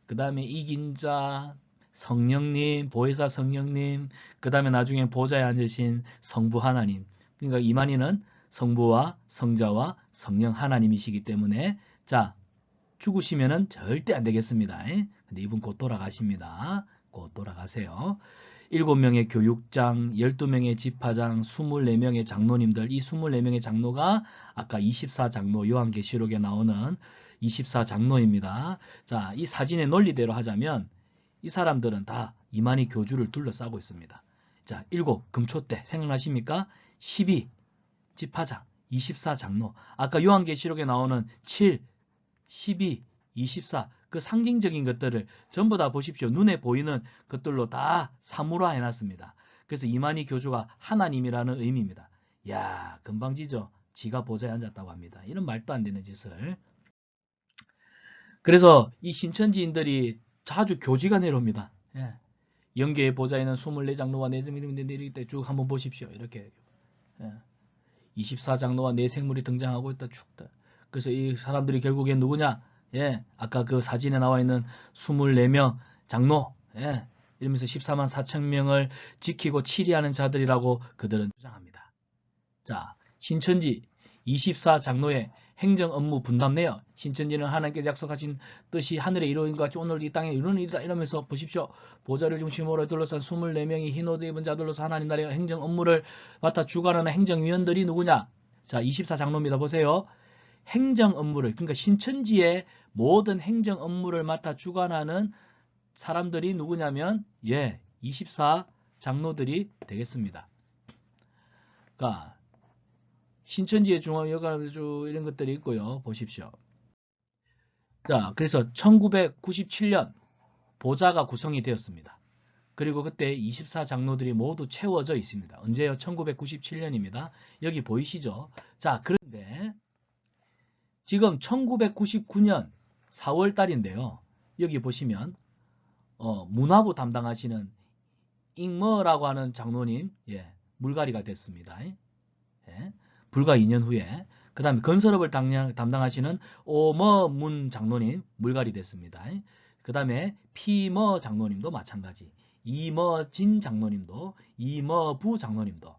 그 다음에 이긴자, 성령님, 보혜사 성령님, 그 다음에 나중에 보좌에 앉으신 성부 하나님. 그러니까 이만희는 성부와 성자와 성령 하나님이시기 때문에 자, 죽으시면은 절대 안 되겠습니다. 근데 이분 곧 돌아가십니다. 곧 돌아가세요. 7명의 교육장, 12명의 집화장, 24명의 장로님들, 이 24명의 장로가 아까 24장로 요한계시록에 나오는 24장로입니다. 자, 이 사진의 논리대로 하자면 이 사람들은 다 이만희 교주를 둘러싸고 있습니다. 자, 7 금초대 생각나십니까? 12 집화장, 24장로. 아까 요한계시록에 나오는 7, 12, 24 그 상징적인 것들을 전부 다 보십시오. 눈에 보이는 것들로 다 사물화 해놨습니다. 그래서 이만희 교주가 하나님이라는 의미입니다. 야, 금방지죠. 지가 보좌에 앉았다고 합니다. 이런 말도 안 되는 짓을. 그래서 이 신천지인들이 자주 교지가 내려옵니다. 예. 영계의 보좌에는 24장로와 4생물이 내릴 때 쭉 한번 보십시오. 이렇게 24장로와 4생물이 등장하고 있다. 쭉. 그래서 이 사람들이 결국엔 누구냐? 예, 아까 그 사진에 나와 있는 24명 장로, 예, 이러면서 14만 4천 명을 지키고 치리하는 자들이라고 그들은 주장합니다. 자, 신천지 24장로의 행정 업무 분담 내역. 신천지는 하나님께서 약속하신 뜻이 하늘에 이루어진 것 같이 오늘 이 땅에 이루는 일이다. 이러면서 보십시오. 보좌를 중심으로 둘러싼 24명의 흰 옷 입은 자들로서 하나님 나라의 행정 업무를 맡아 주관하는 행정위원들이 누구냐? 자, 24장로입니다. 보세요. 행정 업무를, 그러니까 신천지의 모든 행정 업무를 맡아 주관하는 사람들이 누구냐면, 예, 24장로들이 되겠습니다. 그러니까 신천지의 중앙여가주 이런 것들이 있고요. 보십시오. 자, 그래서 1997년 보좌가 구성이 되었습니다. 그리고 그때 24장로들이 모두 채워져 있습니다. 언제요? 1997년입니다. 여기 보이시죠? 자, 그런데 지금 1999년 4월 달인데요. 여기 보시면 문화부 담당하시는 잉머라고 하는 장로님, 예, 물갈이가 됐습니다. 예, 불과 2년 후에. 그 다음에 건설업을 담당하시는 오머문 장로님 물갈이 됐습니다. 그 다음에 피머 장로님도 마찬가지. 이머진 장로님도, 이머부 장로님도.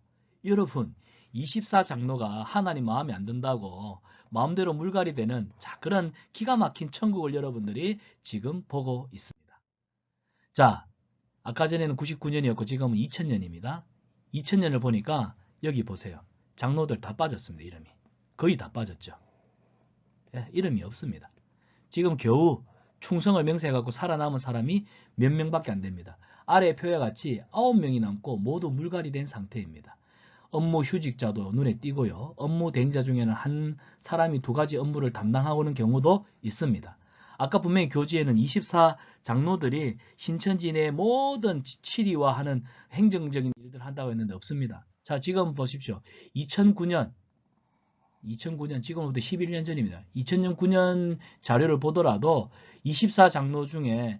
여러분, 24장로가 하나님 마음에 안 든다고 마음대로 물갈이 되는 자, 그런 기가 막힌 천국을 여러분들이 지금 보고 있습니다. 자, 아까 전에는 99년이었고 지금은 2000년입니다. 2000년을 보니까 여기 보세요. 장로들 다 빠졌습니다. 이름이. 거의 다 빠졌죠. 예, 이름이 없습니다. 지금 겨우 충성을 맹세해갖고 살아남은 사람이 몇 명밖에 안 됩니다. 아래 표와 같이 9명이 남고 모두 물갈이 된 상태입니다. 업무 휴직자도 눈에 띄고요. 업무 대행자 중에는 한 사람이 2가지 업무를 담당하고 있는 경우도 있습니다. 아까 분명히 교지에는 24장로들이 신천지 내 모든 치리와 하는 행정적인 일들을 한다고 했는데 없습니다. 자, 지금 보십시오. 2009년 지금부터 11년 전입니다. 2009년 자료를 보더라도 24장로 중에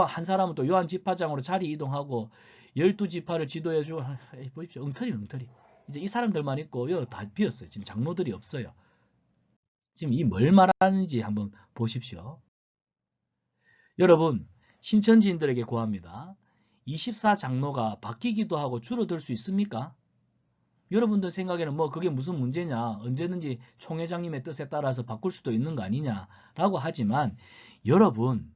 한 사람은 또 요한 집화장으로 자리 이동하고 12지파를 지도해주고 보십시오. 엉터리. 이제 이 사람들만 있고 다 비었어요. 지금 장로들이 없어요. 지금 이 뭘 말하는지 한번 보십시오. 여러분, 신천지인들에게 구합니다. 24장로가 바뀌기도 하고 줄어들 수 있습니까? 여러분들 생각에는 뭐 그게 무슨 문제냐, 언제든지 총회장님의 뜻에 따라서 바꿀 수도 있는 거 아니냐라고 하지만 여러분,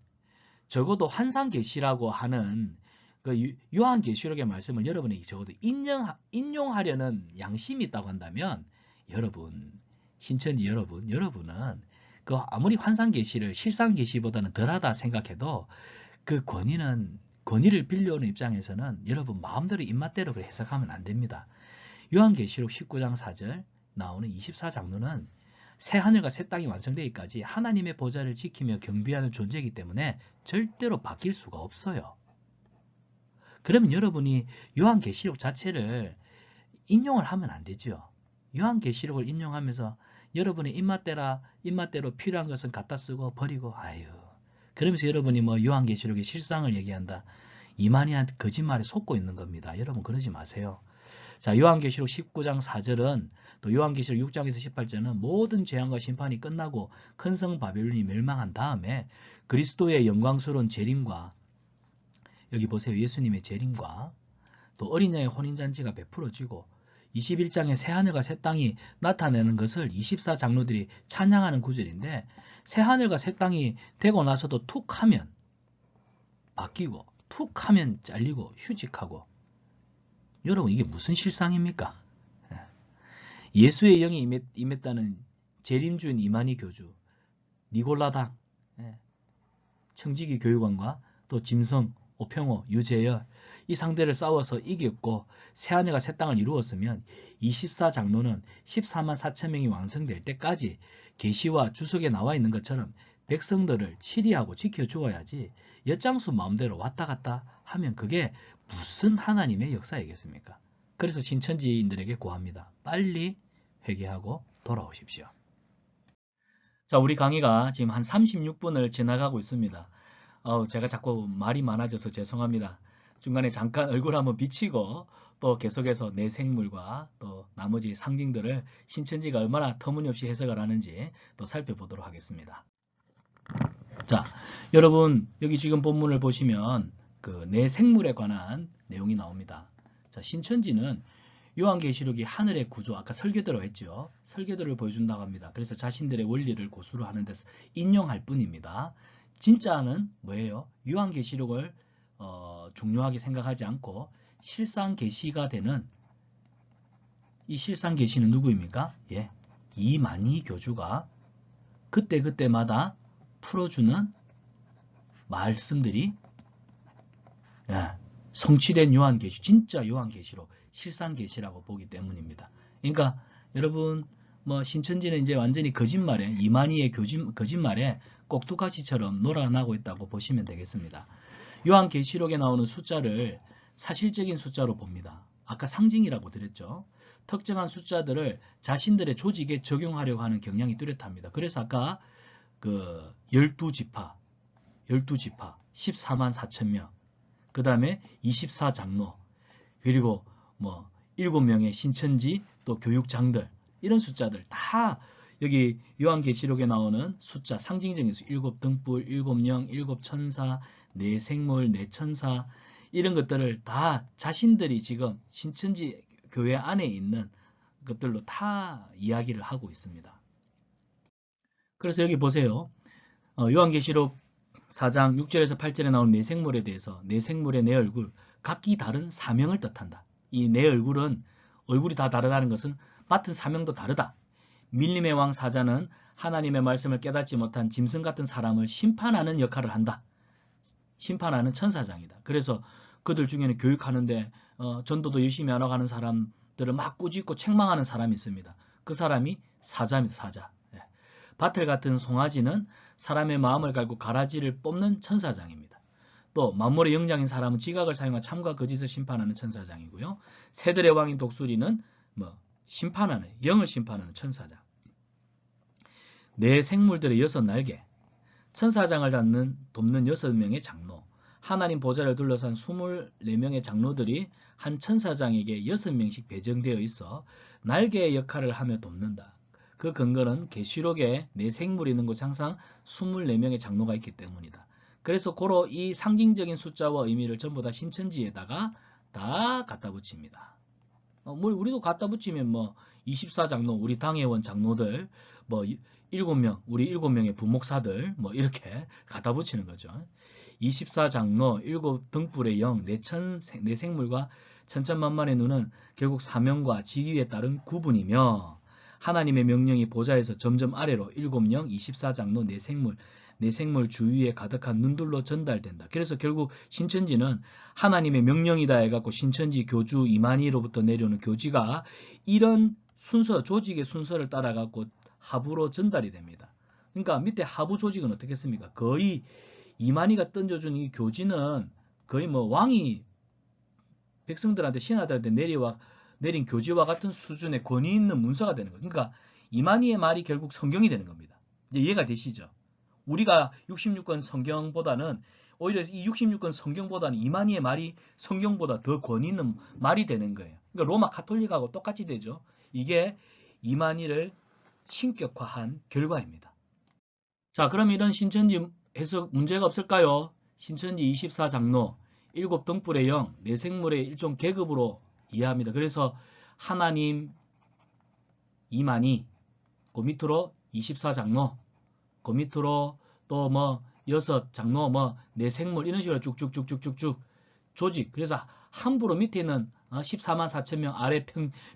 적어도 환상계시라고 하는 그 요한계시록의 말씀을 여러분에게 적어도 인용하려는 양심이 있다고 한다면 여러분, 신천지 여러분은 그 아무리 환상계시를 실상계시보다는 덜하다 생각해도 그 권위를 빌려오는 입장에서는 여러분 마음대로 입맛대로 해석하면 안 됩니다. 요한계시록 19장 4절 나오는 24장로는 새 하늘과 새 땅이 완성되기까지 하나님의 보좌를 지키며 경비하는 존재이기 때문에 절대로 바뀔 수가 없어요. 그러면 여러분이 요한계시록 자체를 인용을 하면 안 되죠. 요한계시록을 인용하면서 여러분의 입맛대로 필요한 것은 갖다 쓰고 버리고 아유. 그러면서 여러분이 뭐 요한계시록의 실상을 얘기한다. 이만희한 거짓말에 속고 있는 겁니다. 여러분 그러지 마세요. 자, 요한계시록 19장 4절은 또 요한계시록 6장에서 18절은 모든 재앙과 심판이 끝나고 큰 성 바벨론이 멸망한 다음에 그리스도의 영광스러운 재림과 여기 보세요. 예수님의 재림과 또 어린 양의 혼인잔치가 베풀어지고 21장의 새하늘과 새 땅이 나타내는 것을 24장로들이 찬양하는 구절인데 새하늘과 새 땅이 되고 나서도 툭 하면 바뀌고 툭 하면 잘리고 휴직하고 여러분 이게 무슨 실상입니까? 예수의 영이 임했다는 재림주인 이만희 교주, 니골라당, 청지기 교육원과 또 짐승, 오평호, 유재열 이 상대를 싸워서 이겼고 새하늘과 새 땅을 이루었으면 24장로는 14만 4천 명이 완성될 때까지 계시와 주석에 나와 있는 것처럼 백성들을 치리하고 지켜주어야지 엿장수 마음대로 왔다 갔다 하면 그게 무슨 하나님의 역사이겠습니까? 그래서 신천지인들에게 고합니다. 빨리 회개하고 돌아오십시오. 자, 우리 강의가 지금 한 36분을 지나가고 있습니다. 제가 자꾸 말이 많아져서 죄송합니다. 중간에 잠깐 얼굴 한번 비치고 또 계속해서 내 생물과 또 나머지 상징들을 신천지가 얼마나 터무니없이 해석을 하는지 또 살펴보도록 하겠습니다. 자, 여러분 여기 지금 본문을 보시면 그 내 생물에 관한 내용이 나옵니다. 자, 신천지는 요한계시록이 하늘의 구조, 아까 설교대로 했죠. 설교대로 보여준다고 합니다. 그래서 자신들의 원리를 고수를 하는 데서 인용할 뿐입니다. 진짜는 뭐예요? 요한계시록을 중요하게 생각하지 않고 실상계시가 되는 이 실상계시는 누구입니까? 예, 이만희 교주가 그때그때마다 풀어주는 말씀들이 성취된 요한계시, 진짜 요한계시록, 실상계시라고 보기 때문입니다. 그러니까 여러분 뭐 신천지는 이제 완전히 거짓말에 이만희의 거짓말에 꼭두가시처럼 놀아나고 있다고 보시면 되겠습니다. 요한계시록에 나오는 숫자를 사실적인 숫자로 봅니다. 아까 상징이라고 드렸죠. 특정한 숫자들을 자신들의 조직에 적용하려고 하는 경향이 뚜렷합니다. 그래서 아까 그 12지파 14만 4천 명, 그 다음에 24장로, 그리고 뭐 7명의 신천지 또 교육장들, 이런 숫자들 다 여기 요한계시록에 나오는 숫자, 상징적인 수, 7등불, 7영, 7천사, 4생물, 4천사, 이런 것들을 다 자신들이 지금 신천지 교회 안에 있는 것들로 다 이야기를 하고 있습니다. 그래서 여기 보세요. 요한계시록 4장 6절에서 8절에 나온 네 생물에 대해서 네 생물의 네 얼굴, 각기 다른 사명을 뜻한다. 이 네 얼굴이 다 다르다는 것은 맡은 사명도 다르다. 밀림의 왕 사자는 하나님의 말씀을 깨닫지 못한 짐승 같은 사람을 심판하는 역할을 한다. 심판하는 천사장이다. 그래서 그들 중에는 교육하는데 전도도 열심히 하러 가는 사람들을 막 꾸짖고 책망하는 사람이 있습니다. 그 사람이 사자입니다. 사자. 바틀 같은 송아지는 사람의 마음을 갈고 가라지를 뽑는 천사장입니다. 또 만물의 영장인 사람은 지각을 사용한 참과 거짓을 심판하는 천사장이고요. 새들의 왕인 독수리는 영을 심판하는 천사장. 네 생물들의 6날개, 천사장을 돕는 6명의 장로, 하나님 보좌를 둘러싼 24명의 장로들이 한 천사장에게 6명씩 배정되어 있어 날개의 역할을 하며 돕는다. 그 근거는 계시록에 네 생물이 있는 곳에 항상 24명의 장로가 있기 때문이다. 그래서 고로 이 상징적인 숫자와 의미를 전부 다 신천지에다가 다 갖다 붙입니다. 우리도 갖다 붙이면 24장로, 우리 당회원 장로들, 7명, 우리 7명의 부목사들, 이렇게 갖다 붙이는 거죠. 24장로, 7등불의 영, 네 생물과 천천만만의 눈은 결국 사명과 직위에 따른 구분이며 하나님의 명령이 보좌에서 점점 아래로 7영, 24장로, 네 생물 주위에 가득한 눈들로 전달된다. 그래서 결국 신천지는 하나님의 명령이다 해갖고 신천지 교주 이만희로부터 내려오는 교지가 이런 순서, 조직의 순서를 따라갖고 하부로 전달이 됩니다. 그러니까 밑에 하부 조직은 어떻겠습니까? 거의 이만희가 던져준 이 교지는 거의 뭐 왕이 백성들한테 신하들한테 내린 교지와 같은 수준의 권위 있는 문서가 되는 거예요. 그러니까 이만희의 말이 결국 성경이 되는 겁니다. 이제 이해가 되시죠? 우리가 66권 성경보다는 오히려 이 66권 성경보다는 이만희의 말이 성경보다 더 권위 있는 말이 되는 거예요. 그러니까 로마 카톨릭하고 똑같이 되죠. 이게 이만희를 신격화한 결과입니다. 자, 그럼 이런 신천지 해석 문제가 없을까요? 신천지 24장로, 7등불의 영, 내생물의 일종 계급으로 이해합니다. 그래서 하나님, 이만희, 그 밑으로 24장로, 그 밑으로 또 뭐 6장로, 뭐 내생물 이런 식으로 쭉쭉쭉쭉쭉쭉 조직. 그래서 함부로 밑에 있는 14만 4천 명 아래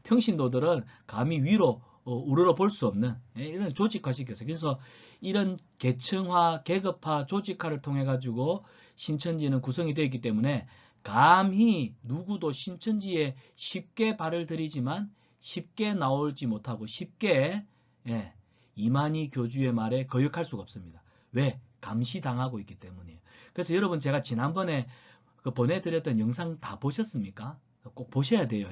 평신도들은 감히 위로 우러러 볼 수 없는 이런 조직화시켰어요. 그래서 이런 계층화, 계급화, 조직화를 통해 가지고 신천지는 구성이 되어 있기 때문에 감히 누구도 신천지에 쉽게 발을 들이지만 쉽게 나올지 못하고 쉽게 이만희 교주의 말에 거역할 수가 없습니다. 왜? 감시당하고 있기 때문이에요. 그래서 여러분 제가 지난번에 보내드렸던 영상 다 보셨습니까? 꼭 보셔야 돼요.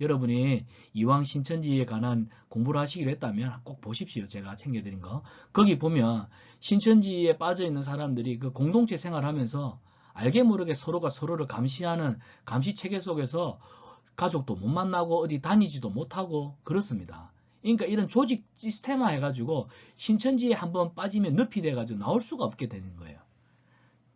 여러분이 이왕 신천지에 관한 공부를 하시기로 했다면 꼭 보십시오. 제가 챙겨드린 거. 거기 보면 신천지에 빠져있는 사람들이 그 공동체 생활하면서 알게 모르게 서로가 서로를 감시하는 감시체계 속에서 가족도 못 만나고 어디 다니지도 못하고 그렇습니다. 그러니까 이런 조직 시스템화 해가지고 신천지에 한번 빠지면 늪이 돼가지고 나올 수가 없게 되는 거예요.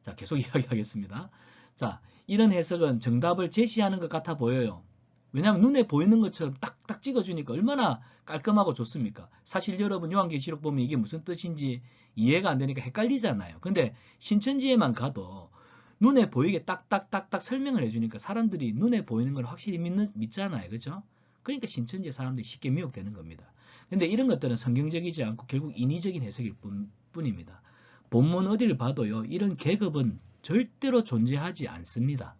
자, 계속 이야기하겠습니다. 자, 이런 해석은 정답을 제시하는 것 같아 보여요. 왜냐하면 눈에 보이는 것처럼 딱딱 찍어주니까 얼마나 깔끔하고 좋습니까? 사실 여러분 요한계시록 보면 이게 무슨 뜻인지 이해가 안 되니까 헷갈리잖아요. 근데 신천지에만 가도 눈에 보이게 딱딱딱딱 설명을 해주니까 사람들이 눈에 보이는 걸 확실히 믿잖아요. 그죠? 그러니까 신천지 사람들이 쉽게 미혹되는 겁니다. 근데 이런 것들은 성경적이지 않고 결국 인위적인 해석일 뿐입니다. 본문 어디를 봐도요. 이런 계급은 절대로 존재하지 않습니다.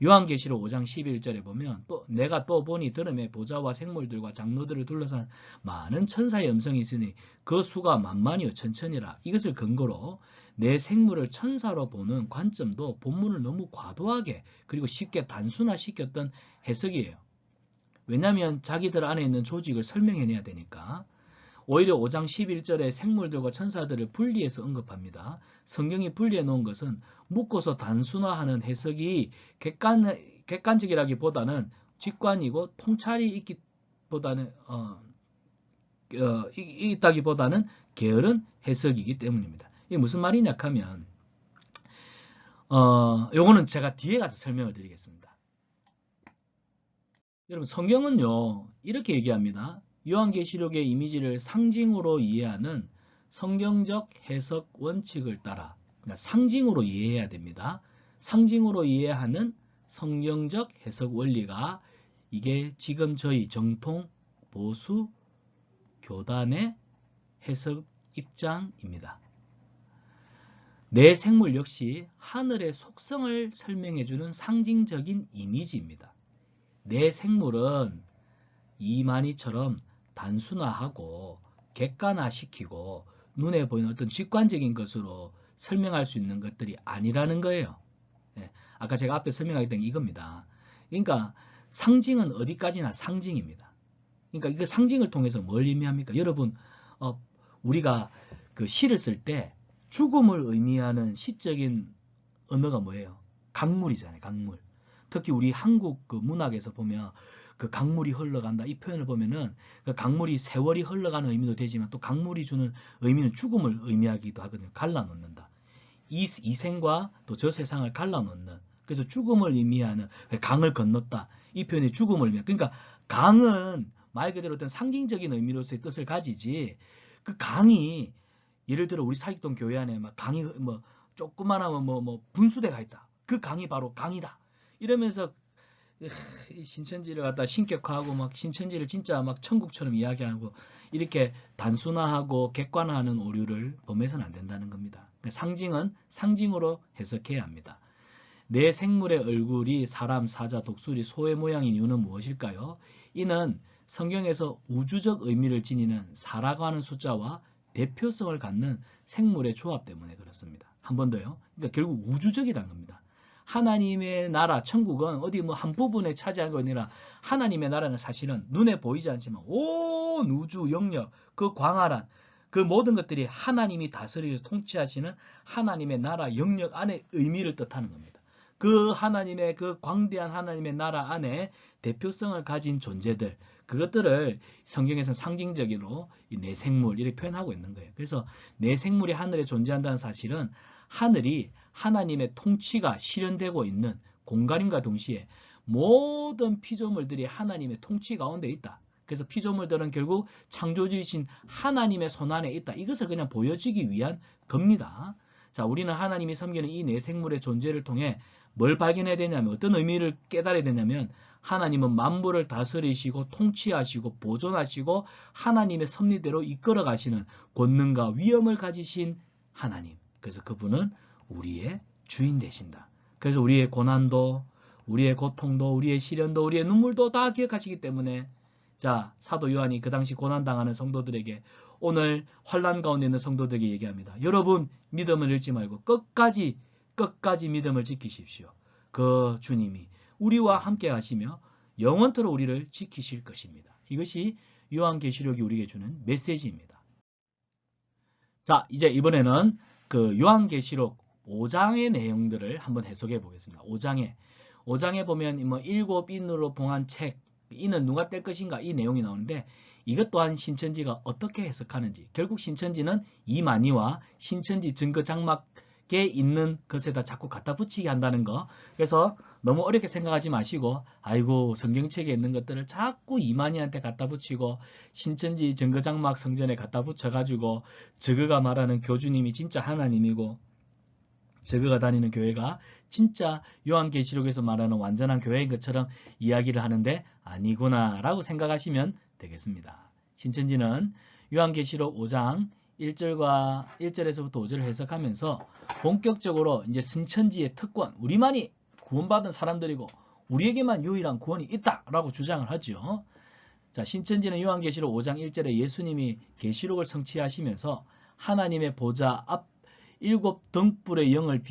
요한계시록 5장 11절에 보면 또 내가 또 보니 들음에 보좌와 생물들과 장로들을 둘러싼 많은 천사의 음성이 있으니 그 수가 만만이요 천천이라. 이것을 근거로 내 생물을 천사로 보는 관점도 본문을 너무 과도하게 그리고 쉽게 단순화시켰던 해석이에요. 왜냐하면 자기들 안에 있는 조직을 설명해내야 되니까. 오히려 5장 11절에 생물들과 천사들을 분리해서 언급합니다. 성경이 분리해 놓은 것은 묶어서 단순화하는 해석이 객관적이라기보다는 직관이고 통찰이 있다기보다는 게으른 해석이기 때문입니다. 이게 무슨 말이냐 하면 요거는 제가 뒤에 가서 설명을 드리겠습니다. 여러분 성경은요 이렇게 얘기합니다. 요한계시록의 이미지를 상징으로 이해하는 성경적 해석 원칙을 따라 그러니까 상징으로 이해해야 됩니다. 상징으로 이해하는 성경적 해석 원리가 이게 지금 저희 정통 보수 교단의 해석 입장입니다. 내 생물 역시 하늘의 속성을 설명해주는 상징적인 이미지입니다. 내 생물은 이만희처럼 단순화하고 객관화시키고 눈에 보이는 어떤 직관적인 것으로 설명할 수 있는 것들이 아니라는 거예요. 아까 제가 앞에 설명했던 게 이겁니다. 그러니까 상징은 어디까지나 상징입니다. 그러니까 이거 상징을 통해서 뭘 의미합니까? 여러분 우리가 그 시를 쓸 때 죽음을 의미하는 시적인 언어가 뭐예요? 강물이잖아요. 강물. 특히 우리 한국 그 문학에서 보면 그 강물이 흘러간다 이 표현을 보면은 그 강물이 세월이 흘러가는 의미도 되지만 또 강물이 주는 의미는 죽음을 의미하기도 하거든요. 갈라놓는다. 이 생과 또 저 세상을 갈라놓는 그래서 죽음을 의미하는 강을 건넜다 이 표현이 죽음을 의미하는 그러니까 강은 말 그대로 어떤 상징적인 의미로서의 뜻을 가지지 그 강이 예를 들어 우리 사익동 교회 안에 막 강이 뭐 조그만하면 뭐 분수대가 있다. 그 강이 바로 강이다. 이러면서 신천지를 갖다 신격화하고 막 신천지를 진짜 막 천국처럼 이야기하고 이렇게 단순화하고 객관화하는 오류를 범해서는 안 된다는 겁니다. 상징은 상징으로 해석해야 합니다. 내 생물의 얼굴이 사람, 사자, 독수리, 소의 모양인 이유는 무엇일까요? 이는 성경에서 우주적 의미를 지니는 4라고 하는 숫자와 대표성을 갖는 생물의 조합 때문에 그렇습니다. 한 번 더요. 그러니까 결국 우주적이라는 겁니다. 하나님의 나라, 천국은 어디 뭐 한 부분에 차지하는 게 아니라 하나님의 나라는 사실은 눈에 보이지 않지만 온 우주 영역, 그 광활한 그 모든 것들이 하나님이 다스리고 통치하시는 하나님의 나라 영역 안에 의미를 뜻하는 겁니다. 그 하나님의 그 광대한 하나님의 나라 안에 대표성을 가진 존재들, 그것들을 성경에서는 상징적으로 이 내생물 이렇게 표현하고 있는 거예요. 그래서 내생물이 하늘에 존재한다는 사실은 하늘이 하나님의 통치가 실현되고 있는 공간임과 동시에 모든 피조물들이 하나님의 통치 가운데 있다. 그래서 피조물들은 결국 창조주이신 하나님의 손안에 있다. 이것을 그냥 보여주기 위한 겁니다. 자, 우리는 하나님이 섬기는 이 내생물의 존재를 통해 뭘 발견해야 되냐면, 어떤 의미를 깨달아야 되냐면, 하나님은 만물을 다스리시고 통치하시고 보존하시고 하나님의 섭리대로 이끌어 가시는 권능과 위엄을 가지신 하나님. 그래서 그분은 우리의 주인 되신다. 그래서 우리의 고난도, 우리의 고통도, 우리의 시련도, 우리의 눈물도 다 기억하시기 때문에, 자, 사도 요한이 그 당시 고난당하는 성도들에게, 오늘 환난 가운데 있는 성도들에게 얘기합니다. 여러분, 믿음을 잃지 말고 끝까지 믿음을 지키십시오. 그 주님이 우리와 함께 하시며 영원토록 우리를 지키실 것입니다. 이것이 요한계시록이 우리에게 주는 메시지입니다. 자, 이제 이번에는 그 요한계시록 5장의 내용들을 한번 해석해 보겠습니다. 5장에 보면 뭐 7인으로 봉한 책, 이는 누가 뗄 것인가, 이 내용이 나오는데, 이것 또한 신천지가 어떻게 해석하는지, 결국 신천지는 이만희와 신천지 증거 장막에 있는 것에다 자꾸 갖다 붙이게 한다는 거. 그래서 너무 어렵게 생각하지 마시고, 아이고 성경책에 있는 것들을 자꾸 이만희한테 갖다 붙이고 신천지 증거 장막 성전에 갖다 붙여가지고 저그가 말하는 교주님이 진짜 하나님이고 저그가 다니는 교회가 진짜 요한계시록에서 말하는 완전한 교회인 것처럼 이야기를 하는데 아니구나 라고 생각하시면 되겠습니다. 신천지는 요한계시록 5장 1절에서부터 5절을 해석하면서 본격적으로 이제 신천지의 특권, 우리만이 구원받은 사람들이고 우리에게만 유일한 구원이 있다라고 주장을 하죠. 자, 신천지는 요한계시록 5장 1절에 예수님이 계시록을 성취하시면서 하나님의 보좌 앞 7등불의 영을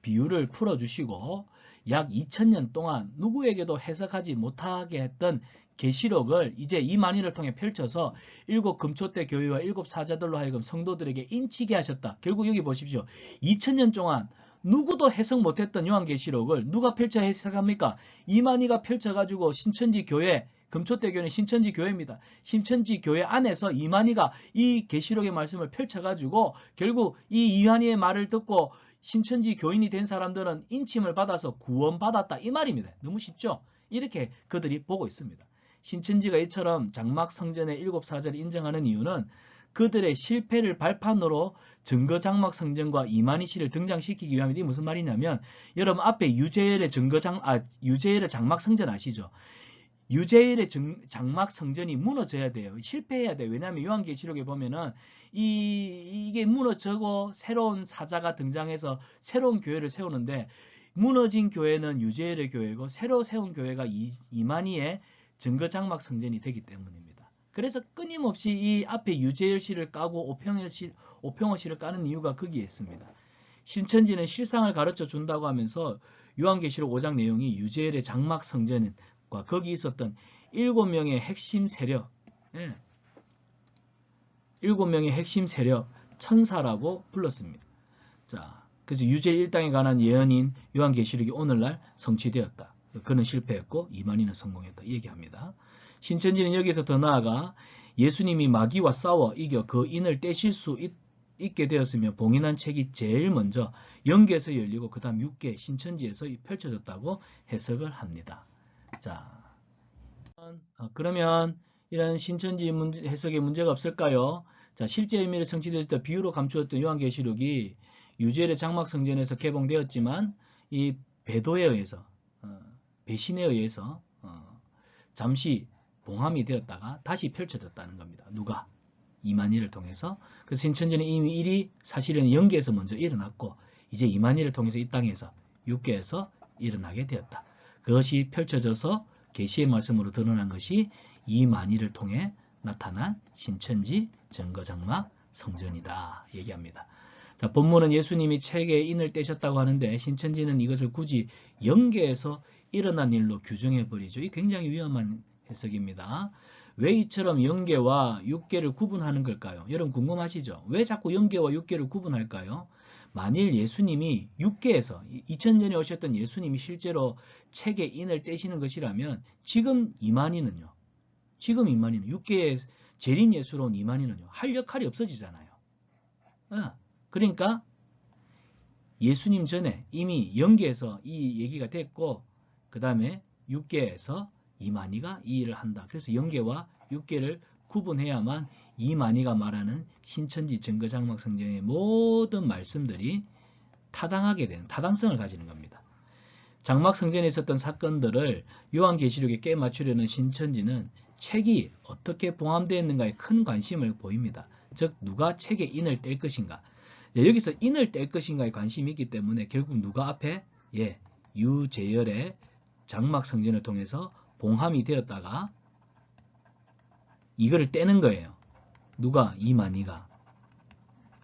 비유를 풀어주시고 약 2000년 동안 누구에게도 해석하지 못하게 했던 계시록을 이제 이만희를 통해 펼쳐서 7 금초대 교회와 7 사자들로 하여금 성도들에게 인치게 하셨다. 결국 여기 보십시오. 2000년 동안 누구도 해석 못했던 요한계시록을 누가 펼쳐 해석합니까? 이만희가 펼쳐가지고 신천지 교회, 금초대 교회는 신천지 교회입니다. 신천지 교회 안에서 이만희가 이 계시록의 말씀을 펼쳐가지고 결국 이 이만희의 말을 듣고 신천지 교인이 된 사람들은 인침을 받아서 구원받았다. 이 말입니다. 너무 쉽죠? 이렇게 그들이 보고 있습니다. 신천지가 이처럼 장막 성전의 7사절을 인정하는 이유는 그들의 실패를 발판으로 증거 장막 성전과 이만희 씨를 등장시키기 위함인데, 무슨 말이냐면, 여러분 앞에 유재열의 장막 성전 아시죠? 유재열의 장막 성전이 무너져야 돼요. 실패해야 돼요. 왜냐하면 요한계시록에 보면은 이게 무너지고 새로운 사자가 등장해서 새로운 교회를 세우는데, 무너진 교회는 유재열의 교회고 새로 세운 교회가 이만희의 증거 장막 성전이 되기 때문입니다. 그래서 끊임없이 이 앞에 유재열 씨를 까고 오평호 씨를 까는 이유가 거기에 있습니다. 신천지는 실상을 가르쳐 준다고 하면서 요한계시록 5장 내용이 유재열의 장막 성전과 거기 있었던 7명의 핵심 세력, 7명의 핵심 세력 천사라고 불렀습니다. 자, 그래서 유재열 일당에 관한 예언인 요한계시록이 오늘날 성취되었다. 그는 실패했고 이만희는 성공했다. 이 얘기합니다. 신천지는 여기서 더 나아가 예수님이 마귀와 싸워 이겨 그 인을 떼실 수 있게 되었으며 봉인한 책이 제일 먼저 영계에서 열리고 그 다음 6개 신천지에서 펼쳐졌다고 해석을 합니다. 자, 그러면 이런 신천지 해석에 문제가 없을까요? 자, 실제 의미를 성취될 때 비유로 감추었던 요한계시록이 유재열의 장막 성전에서 개봉되었지만 이 배도에 의해서 배신에 의해서 잠시 봉함이 되었다가 다시 펼쳐졌다는 겁니다. 누가? 이만희를 통해서. 그래서 신천지는 이미 일이 사실은 영계에서 먼저 일어났고 이제 이만희를 통해서 이 땅에서 육계에서 일어나게 되었다. 그것이 펼쳐져서 계시의 말씀으로 드러난 것이 이만희를 통해 나타난 신천지 증거장막 성전이다 얘기합니다. 자, 본문은 예수님이 책에 인을 떼셨다고 하는데 신천지는 이것을 굳이 영계에서 일어난 일로 규정해 버리죠. 이 굉장히 위험한 해석입니다. 왜 이처럼 영계와 육계를 구분하는 걸까요? 여러분 궁금하시죠? 왜 자꾸 영계와 육계를 구분할까요? 만일 예수님이 육계에서 2000년에 오셨던 예수님이 실제로 책에 인을 떼시는 것이라면 지금 이만희는요. 육계의 재림 예수로 온 이만희는요. 할 역할이 없어지잖아요. 그러니까 예수님 전에 이미 영계에서 이 얘기가 됐고 그 다음에 육계에서 이만희가 이 일을 한다. 그래서 영계와 육계를 구분해야만 이만희가 말하는 신천지 증거장막 성전의 모든 말씀들이 타당하게 되는 타당성을 가지는 겁니다. 장막 성전에 있었던 사건들을 요한계시록에 깨맞추려는 신천지는 책이 어떻게 봉함되어 있는가에 큰 관심을 보입니다. 즉 누가 책에 인을 뗄 것인가. 여기서 인을 뗄 것인가에 관심이 있기 때문에 결국 누가 앞에 유재열의 장막 성전을 통해서 봉함이 되었다가 이거를 떼는 거예요. 누가? 이만희가.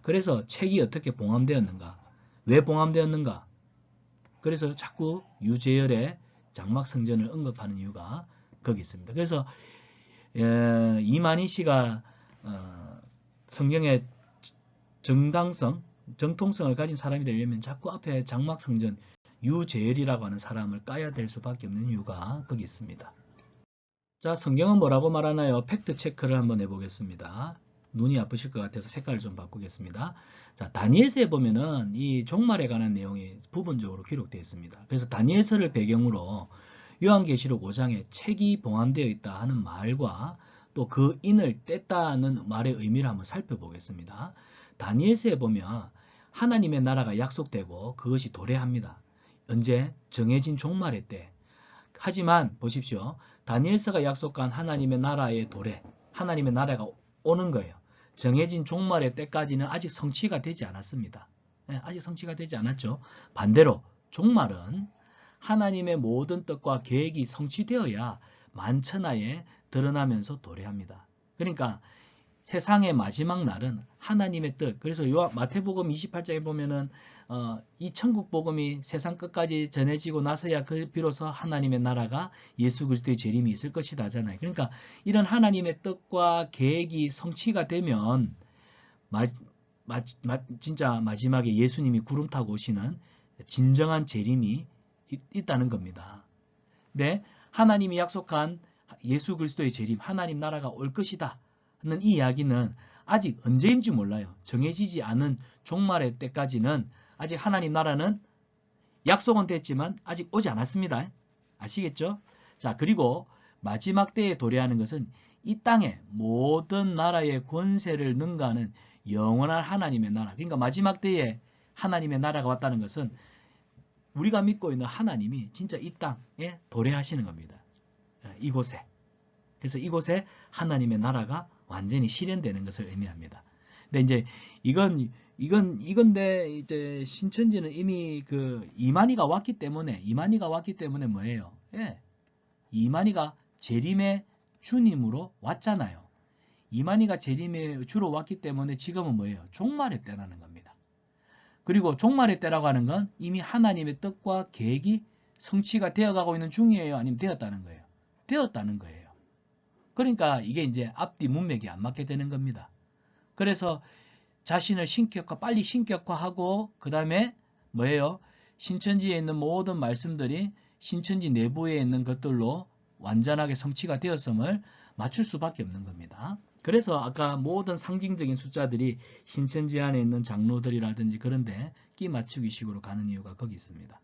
그래서 책이 어떻게 봉함되었는가? 왜 봉함되었는가? 그래서 자꾸 유재열의 장막 성전을 언급하는 이유가 거기 있습니다. 그래서 이만희 씨가 성경의 정당성, 정통성을 가진 사람이 되려면 자꾸 앞에 장막 성전 유재열이라고 하는 사람을 까야 될 수밖에 없는 이유가 거기 있습니다. 자, 성경은 뭐라고 말하나요? 팩트 체크를 한번 해보겠습니다. 눈이 아프실 것 같아서 색깔을 좀 바꾸겠습니다. 자, 다니엘서에 보면은 이 종말에 관한 내용이 부분적으로 기록되어 있습니다. 그래서 다니엘서를 배경으로 요한계시록 5장에 책이 봉함되어 있다 하는 말과 또 그 인을 뗐다는 말의 의미를 한번 살펴보겠습니다. 다니엘서에 보면 하나님의 나라가 약속되고 그것이 도래합니다. 언제? 정해진 종말의 때. 하지만 보십시오. 다니엘서가 약속한 하나님의 나라의 도래, 하나님의 나라가 오는 거예요. 정해진 종말의 때까지는 아직 성취가 되지 않았습니다. 아직 성취가 되지 않았죠. 반대로 종말은 하나님의 모든 뜻과 계획이 성취되어야 만천하에 드러나면서 도래합니다. 그러니까 세상의 마지막 날은 하나님의 뜻. 그래서 마태복음 28장에 보면은 이 천국 복음이 세상 끝까지 전해지고 나서야 그 비로소 하나님의 나라가 예수 그리스도의 재림이 있을 것이다 하잖아요. 그러니까 이런 하나님의 뜻과 계획이 성취가 되면 진짜 마지막에 예수님이 구름 타고 오시는 진정한 재림이 있다는 겁니다. 네, 하나님이 약속한 예수 그리스도의 재림, 하나님 나라가 올 것이다 하는 이 이야기는 아직 언제인지 몰라요. 정해지지 않은 종말의 때까지는 아직 하나님 나라는 약속은 됐지만 아직 오지 않았습니다. 아시겠죠? 자, 그리고 마지막 때에 도래하는 것은 이 땅의 모든 나라의 권세를 능가하는 영원한 하나님의 나라. 그러니까 마지막 때에 하나님의 나라가 왔다는 것은 우리가 믿고 있는 하나님이 진짜 이 땅에 도래하시는 겁니다. 이곳에. 그래서 이곳에 하나님의 나라가 완전히 실현되는 것을 의미합니다. 근데 이제 이건데 이제 신천지는 이미 그 이만희가 왔기 때문에 뭐예요? 이만희가 재림의 주님으로 왔잖아요. 이만희가 재림의 주로 왔기 때문에 지금은 뭐예요? 종말의 때라는 겁니다. 그리고 종말의 때라고 하는 건 이미 하나님의 뜻과 계획이 성취가 되어가고 있는 중이에요? 아니면 되었다는 거예요? 되었다는 거예요. 그러니까 이게 이제 앞뒤 문맥이 안 맞게 되는 겁니다. 그래서 자신을 빨리 신격화하고 그 다음에 뭐예요? 신천지에 있는 모든 말씀들이 신천지 내부에 있는 것들로 완전하게 성취가 되었음을 맞출 수밖에 없는 겁니다. 그래서 아까 모든 상징적인 숫자들이 신천지 안에 있는 장로들이라든지 그런데 끼 맞추기 식으로 가는 이유가 거기 있습니다.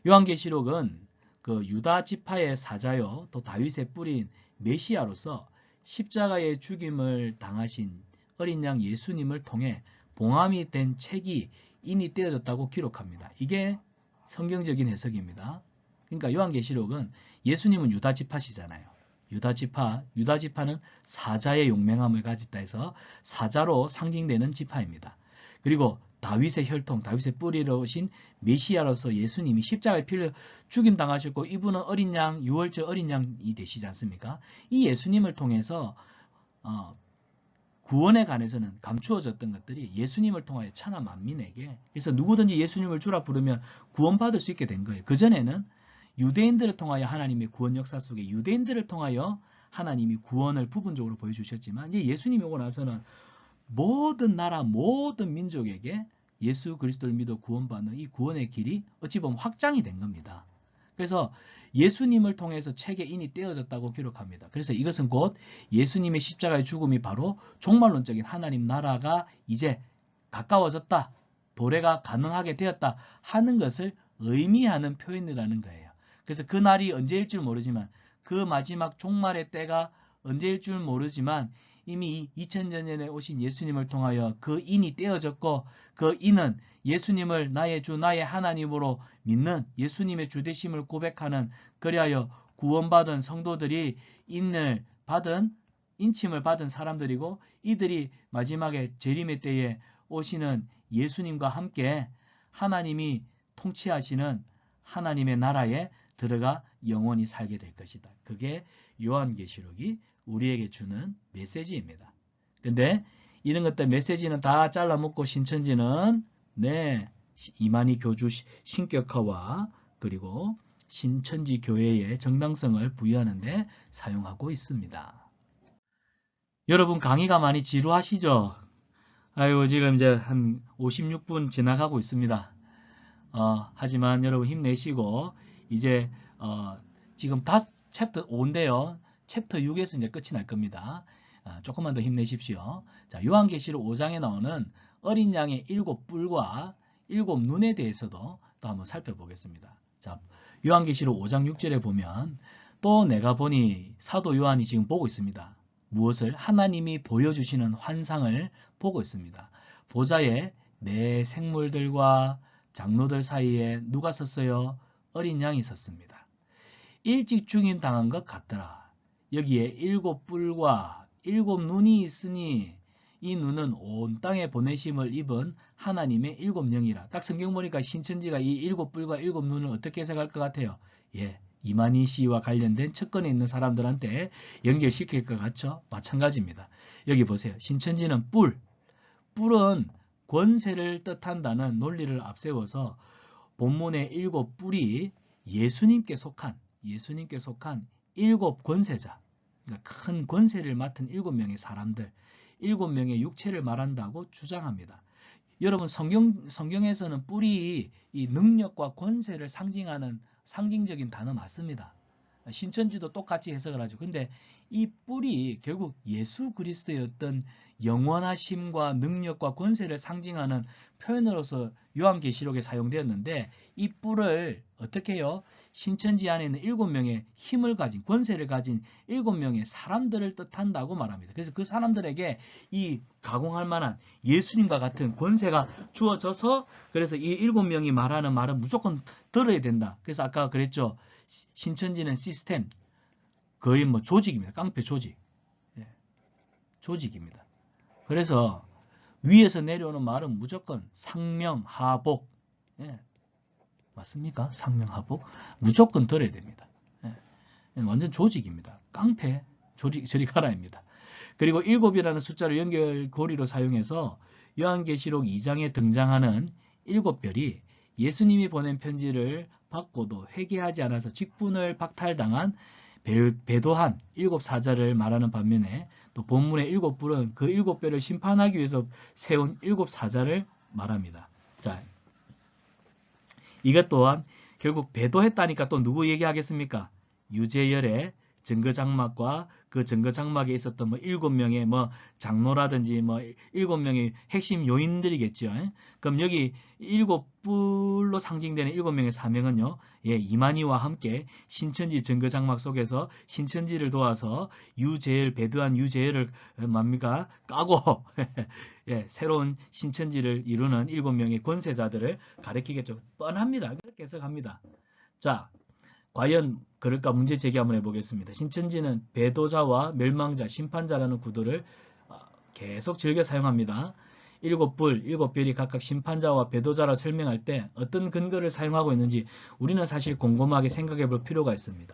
요한계시록은 그 유다 지파의 사자요 또 다윗의 뿌린 메시아로서 십자가의 죽임을 당하신 어린 양 예수님을 통해 봉함이 된 책이 이미 떼어졌다고 기록합니다. 이게 성경적인 해석입니다. 그러니까 요한계시록은 예수님은 유다 지파시잖아요. 유다 지파는 사자의 용맹함을 가졌다 해서 사자로 상징되는 지파입니다. 그리고 다윗의 혈통, 다윗의 뿌리로 오신 메시아로서 예수님이 십자가에 필려 죽임 당하셨고 이분은 어린 양, 유월절 어린 양이 되시지 않습니까? 이 예수님을 통해서 구원에 관해서는 감추어졌던 것들이 예수님을 통하여 천하 만민에게, 그래서 누구든지 예수님을 주라 부르면 구원받을 수 있게 된 거예요. 그전에는 유대인들을 통하여 하나님의 구원 역사 속에 유대인들을 통하여 하나님이 구원을 부분적으로 보여주셨지만 이제 예수님이 오고 나서는 모든 나라 모든 민족에게 예수 그리스도를 믿어 구원받는 이 구원의 길이 어찌 보면 확장이 된 겁니다. 그래서 예수님을 통해서 책의 인이 떼어졌다고 기록합니다. 그래서 이것은 곧 예수님의 십자가의 죽음이 바로 종말론적인 하나님 나라가 이제 가까워졌다, 도래가 가능하게 되었다 하는 것을 의미하는 표현이라는 거예요. 그래서 그 날이 언제일 줄 모르지만 그 마지막 종말의 때가 언제일 줄 모르지만 이미 2000년 전에 오신 예수님을 통하여 그 인이 떼어졌고 그 인은 예수님을 나의 주 나의 하나님으로 믿는 예수님의 주되심을 고백하는 그리하여 구원받은 성도들이 인침을 받은 사람들이고 이들이 마지막에 재림의 때에 오시는 예수님과 함께 하나님이 통치하시는 하나님의 나라에 들어가 영원히 살게 될 것이다. 그게 요한계시록이 우리에게 주는 메시지입니다. 근데 이런 것들 메시지는 다 잘라먹고 신천지는 이만희 교주 신격화와 그리고 신천지 교회의 정당성을 부여하는 데 사용하고 있습니다. 여러분 강의가 많이 지루하시죠? 아이고 지금 이제 한 56분 지나가고 있습니다. 하지만 여러분 힘내시고 이제 지금 챕터 5인데요. 챕터 6에서 이제 끝이 날 겁니다. 조금만 더 힘내십시오. 자, 요한계시록 5장에 나오는 어린 양의 7뿔과 7눈에 대해서도 또 한번 살펴보겠습니다. 자, 요한계시록 5장 6절에 보면 또 내가 보니 사도 요한이 지금 보고 있습니다. 무엇을? 하나님이 보여주시는 환상을 보고 있습니다. 보좌에 네 생물들과 장로들 사이에 누가 섰어요? 어린 양이 섰습니다. 일찍 죽임 당한 것 같더라. 여기에 7뿔과 7눈이 있으니 이 눈은 온 땅에 보내심을 입은 하나님의 7영이라. 딱 성경 보니까 신천지가 이 7뿔과 7눈을 어떻게 해석할 것 같아요? 이만희 씨와 관련된 측근에 있는 사람들한테 연결시킬 것 같죠? 마찬가지입니다. 여기 보세요. 신천지는 뿔은 권세를 뜻한다는 논리를 앞세워서 본문의 7뿔이 예수님께 속한 7권세자, 그러니까 큰 권세를 맡은 7명의 사람들, 7명의 육체를 말한다고 주장합니다. 여러분 성경에서는 뿔이 이 능력과 권세를 상징하는 상징적인 단어 맞습니다. 신천지도 똑같이 해석을 하죠. 근데 이 뿔이 결국 예수 그리스도의 어떤 영원하심과 능력과 권세를 상징하는 표현으로서 요한계시록에 사용되었는데 이 뿔을 어떻게 해요? 신천지 안에 있는 7명의 힘을 가진 권세를 가진 7명의 사람들을 뜻한다고 말합니다. 그래서 그 사람들에게 이 가공할 만한 예수님과 같은 권세가 주어져서 그래서 이 7명이 말하는 말은 무조건 들어야 된다. 그래서 아까 그랬죠. 신천지는 시스템, 거의 뭐 조직입니다. 깡패 조직. 조직입니다. 그래서 위에서 내려오는 말은 무조건 상명하복. 맞습니까? 상명하복. 무조건 들어야 됩니다. 완전 조직입니다. 깡패, 저리 가라입니다. 그리고 7이라는 숫자를 연결고리로 사용해서 요한계시록 2장에 등장하는 7별이 예수님이 보낸 편지를 받고도 회개하지 않아서 직분을 박탈당한 배도한 7사자를 말하는 반면에 또 본문의 7뿔은 그 7별을 심판하기 위해서 세운 7사자를 말합니다. 자, 이것 또한 결국 배도했다니까 또 누구 얘기하겠습니까? 유재열의 증거장막과 그 증거장막에 있었던 7명의 장로라든지 7명의 핵심 요인들이겠죠. 그럼 여기 7뿔로 상징되는 7명의 사명은요. 이만희와 함께 신천지 증거장막 속에서 신천지를 도와서 배도한 유재열을 까고 새로운 신천지를 이루는 7명의 권세자들을 가리키겠죠. 뻔합니다. 그렇게 해석합니다. 자, 과연 그럴까 문제 제기 한번 해보겠습니다. 신천지는 배도자와 멸망자, 심판자라는 구도를 계속 즐겨 사용합니다. 일곱 뿔, 일곱 별이 각각 심판자와 배도자라 설명할 때 어떤 근거를 사용하고 있는지 우리는 사실 곰곰하게 생각해 볼 필요가 있습니다.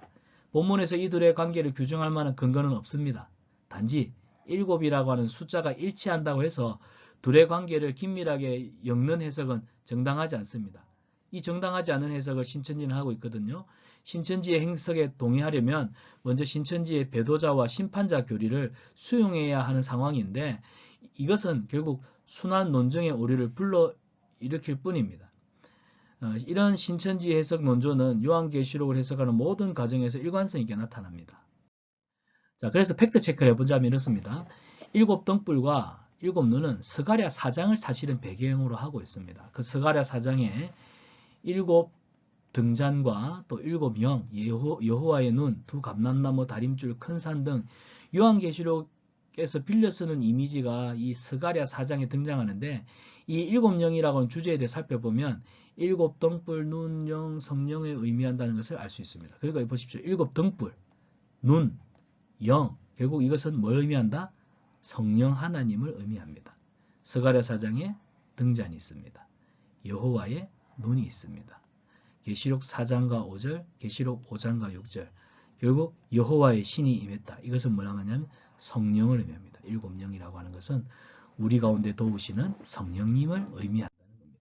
본문에서 이 둘의 관계를 규정할 만한 근거는 없습니다. 단지 일곱이라고 하는 숫자가 일치한다고 해서 둘의 관계를 긴밀하게 엮는 해석은 정당하지 않습니다. 이 정당하지 않은 해석을 신천지는 하고 있거든요. 신천지의 해석에 동의하려면 먼저 신천지의 배도자와 심판자 교리를 수용해야 하는 상황인데 이것은 결국 순환 논정의 오류를 불러일으킬 뿐입니다. 이런 신천지 해석 논조는 요한계시록을 해석하는 모든 과정에서 일관성 있게 나타납니다. 자, 그래서 팩트 체크를 해보자면 이렇습니다. 일곱 등불과 일곱 눈은 스가랴 4장을 사실은 배경으로 하고 있습니다. 그 스가랴 4장에 일곱 등잔과 또 일곱 영, 여호와의 눈, 두 감람나무 다림줄, 큰 산 등 요한계시록에서 빌려 쓰는 이미지가 이 스가랴 4장에 등장하는데 이 일곱 영이라고 하는 주제에 대해 살펴보면 일곱 등불, 눈, 영, 성령에 의미한다는 것을 알 수 있습니다. 그러니까 보십시오. 일곱 등불, 눈, 영, 결국 이것은 뭘 의미한다? 성령 하나님을 의미합니다. 스가랴 4장에 등잔이 있습니다. 여호와의 눈이 있습니다. 계시록 4장과 5절, 계시록 5장과 6절. 결국 여호와의 신이 임했다. 이것은 뭐라고 하냐면 성령을 의미합니다. 일곱 영이라고 하는 것은 우리 가운데 도우시는 성령님을 의미한다는 겁니다.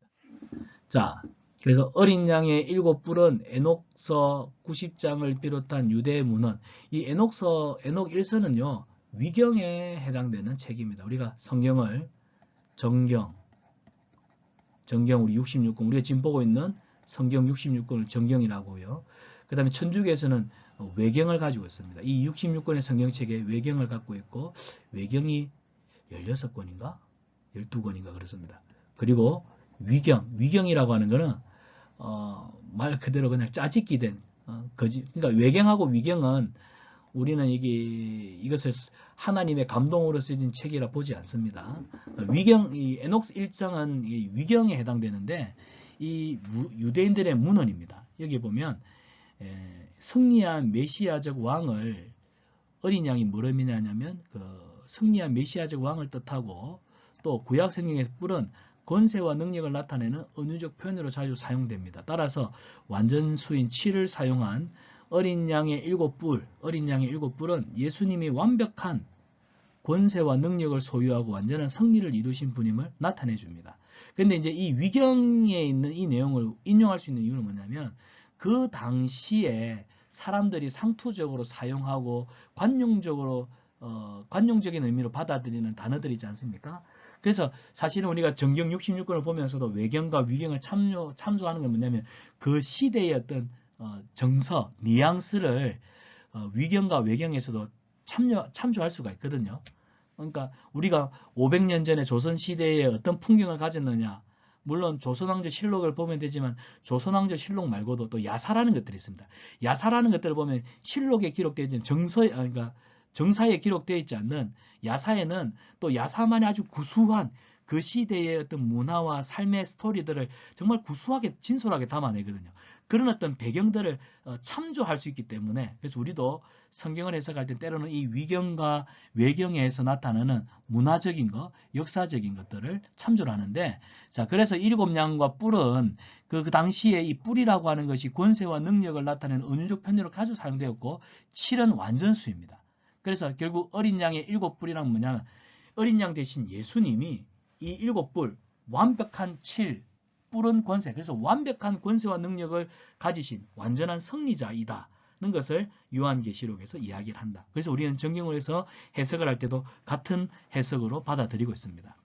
자, 그래서 어린 양의 일곱 뿔은 에녹서 90장을 비롯한 유대 문헌, 이 에녹 1서는요, 위경에 해당되는 책입니다. 우리가 성경을 정경 우리 66권, 우리가 지금 보고 있는 성경 66권을 정경이라고요. 그 다음에 천주교에서는 외경을 가지고 있습니다. 이 66권의 성경책에 외경을 갖고 있고 외경이 16권인가? 12권인가 그렇습니다. 그리고 위경이라고 하는 거는 말 그대로 그냥 짜집기 된 거지. 그러니까 외경하고 위경은 우리는 이것을 하나님의 감동으로 쓰여진 책이라 보지 않습니다. 이 에녹스 1장은 위경에 해당되는데 이 유대인들의 문헌입니다. 여기 보면 승리한 메시아적 왕을 어린 양이 뭘 의미하냐면 승리한 메시아적 왕을 뜻하고 또 구약 성경에서 뿔은 권세와 능력을 나타내는 은유적 표현으로 자주 사용됩니다. 따라서 완전수인 7을 사용한 어린 양의 일곱 뿔은 예수님이 완벽한 권세와 능력을 소유하고 완전한 승리를 이루신 분임을 나타내 줍니다. 근데 이제 이 위경에 있는 이 내용을 인용할 수 있는 이유는 뭐냐면 그 당시에 사람들이 상투적으로 사용하고 관용적인 의미로 받아들이는 단어들이 있지 않습니까? 그래서 사실은 우리가 정경 66권을 보면서도 외경과 위경을 참조하는 건 뭐냐면 그 시대의 어떤 정서, 뉘앙스를 위경과 외경에서도 참조할 수가 있거든요. 그러니까 우리가 500년 전에 조선시대에 어떤 풍경을 가졌느냐, 물론 조선왕조 실록을 보면 되지만 조선왕조 실록 말고도 또 야사라는 것들이 있습니다. 야사라는 것들을 보면 실록에 기록되어 있는 그러니까 정사에 기록되어 있지 않는 야사에는 또 야사만의 아주 구수한 그 시대의 어떤 문화와 삶의 스토리들을 정말 구수하게 진솔하게 담아내거든요. 그런 어떤 배경들을 참조할 수 있기 때문에 그래서 우리도 성경을 해석할 때 때로는 이 위경과 외경에서 나타나는 문화적인 것, 역사적인 것들을 참조를 하는데 자 그래서 일곱 양과 뿔은 그 당시에 이 뿔이라고 하는 것이 권세와 능력을 나타내는 은유적 편유로 자주 사용되었고 7은 완전수입니다. 그래서 결국 어린 양의 일곱 뿔이란 뭐냐면 어린 양 대신 예수님이 이 일곱 뿔, 완벽한 7, 뿔은 권세. 그래서 완벽한 권세와 능력을 가지신 완전한 승리자이다는 것을 요한계시록에서 이야기를 한다. 그래서 우리는 정경을 해서 해석을 할 때도 같은 해석으로 받아들이고 있습니다.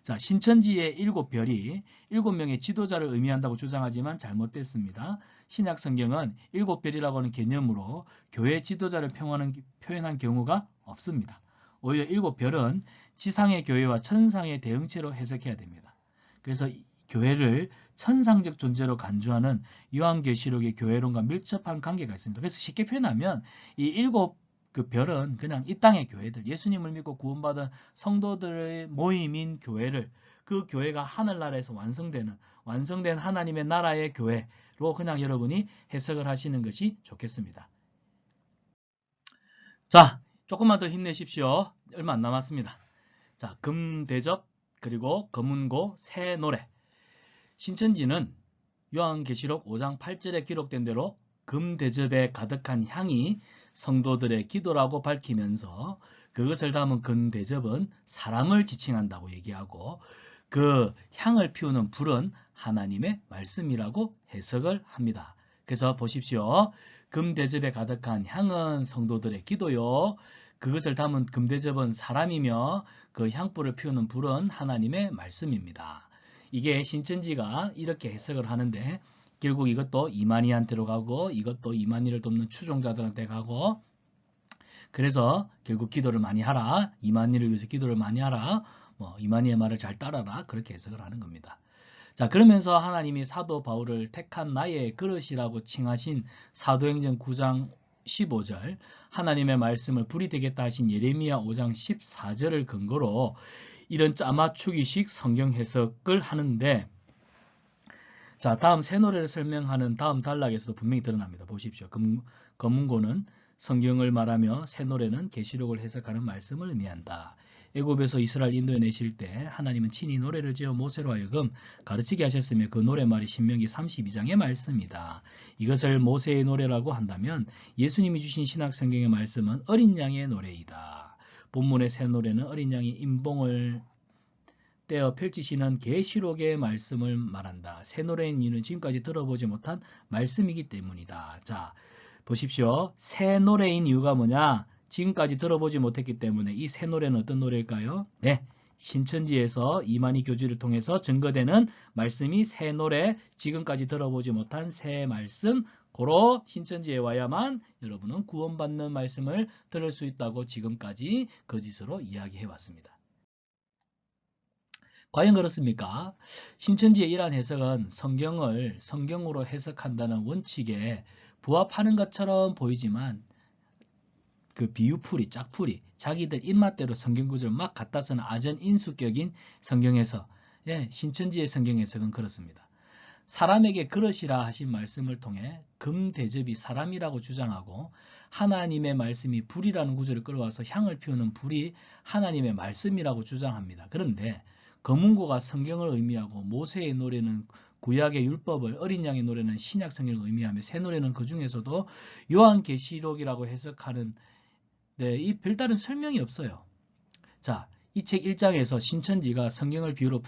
자, 신천지의 일곱 별이 일곱 명의 지도자를 의미한다고 주장하지만 잘못됐습니다. 신약 성경은 일곱 별이라고 하는 개념으로 교회 지도자를 표현한 경우가 없습니다. 오히려 일곱 별은 지상의 교회와 천상의 대응체로 해석해야 됩니다. 그래서 교회를 천상적 존재로 간주하는 요한계시록의 교회론과 밀접한 관계가 있습니다. 그래서 쉽게 표현하면 이 일곱 그 별은 그냥 이 땅의 교회들, 예수님을 믿고 구원받은 성도들의 모임인 교회를 그 교회가 하늘나라에서 완성된 하나님의 나라의 교회로 그냥 여러분이 해석을 하시는 것이 좋겠습니다. 자, 조금만 더 힘내십시오. 얼마 안 남았습니다. 자, 금대접 그리고 검은고 새노래. 신천지는 요한계시록 5장 8절에 기록된 대로 금대접에 가득한 향이 성도들의 기도라고 밝히면서 그것을 담은 금대접은 사람을 지칭한다고 얘기하고 그 향을 피우는 불은 하나님의 말씀이라고 해석을 합니다. 그래서 보십시오. 금대접에 가득한 향은 성도들의 기도요. 그것을 담은 금대접은 사람이며 그 향불을 피우는 불은 하나님의 말씀입니다. 이게 신천지가 이렇게 해석을 하는데 결국 이것도 이만희한테로 가고 이것도 이만희를 돕는 추종자들한테 가고 그래서 결국 기도를 많이 하라. 이만희를 위해서 기도를 많이 하라. 이만희의 말을 잘 따라라. 그렇게 해석을 하는 겁니다. 자, 그러면서 하나님이 사도 바울을 택한 나의 그릇이라고 칭하신 사도행전 9장 15절 하나님의 말씀을 불이 되겠다 하신 예레미야 5장 14절을 근거로 이런 짜맞추기식 성경 해석을 하는데 자, 다음 새 노래를 설명하는 다음 단락에서도 분명히 드러납니다. 보십시오. 검은고는 성경을 말하며 새 노래는 계시록을 해석하는 말씀을 의미한다. 애굽에서 이스라엘 인도에 내실 때 하나님은 친히 노래를 지어 모세로 하여금 가르치게 하셨으며 그 노래말이 신명기 32장의 말씀이다. 이것을 모세의 노래라고 한다면 예수님이 주신 신약 성경의 말씀은 어린 양의 노래이다. 본문의 새 노래는 어린 양이 임봉을 떼어 펼치시는 계시록의 말씀을 말한다. 새 노래인 이유는 지금까지 들어보지 못한 말씀이기 때문이다. 자, 보십시오. 새 노래인 이유가 뭐냐? 지금까지 들어보지 못했기 때문에 이 새 노래는 어떤 노래일까요? 네, 신천지에서 이만희 교주를 통해서 증거되는 말씀이 새 노래, 지금까지 들어보지 못한 새 말씀, 고로 신천지에 와야만 여러분은 구원받는 말씀을 들을 수 있다고 지금까지 거짓으로 이야기해 왔습니다. 과연 그렇습니까? 신천지의 이러한 해석은 성경을 성경으로 해석한다는 원칙에 부합하는 것처럼 보이지만 그 비유풀이, 짝풀이, 자기들 입맛대로 성경 구절을 막 갖다 쓰는 아전인수격인 성경에서 신천지의 성경 해석은 그렇습니다. 사람에게 그릇이라 하신 말씀을 통해 금대접이 사람이라고 주장하고 하나님의 말씀이 불이라는 구절을 끌어와서 향을 피우는 불이 하나님의 말씀이라고 주장합니다. 그런데 검은고가 성경을 의미하고 모세의 노래는 구약의 율법을 어린 양의 노래는 신약 성경을 의미하며 새 노래는 그 중에서도 요한계시록이라고 해석하는 이 별다른 설명이 없어요. 자, 이 책 1장에서 신천지가 성경을 비유로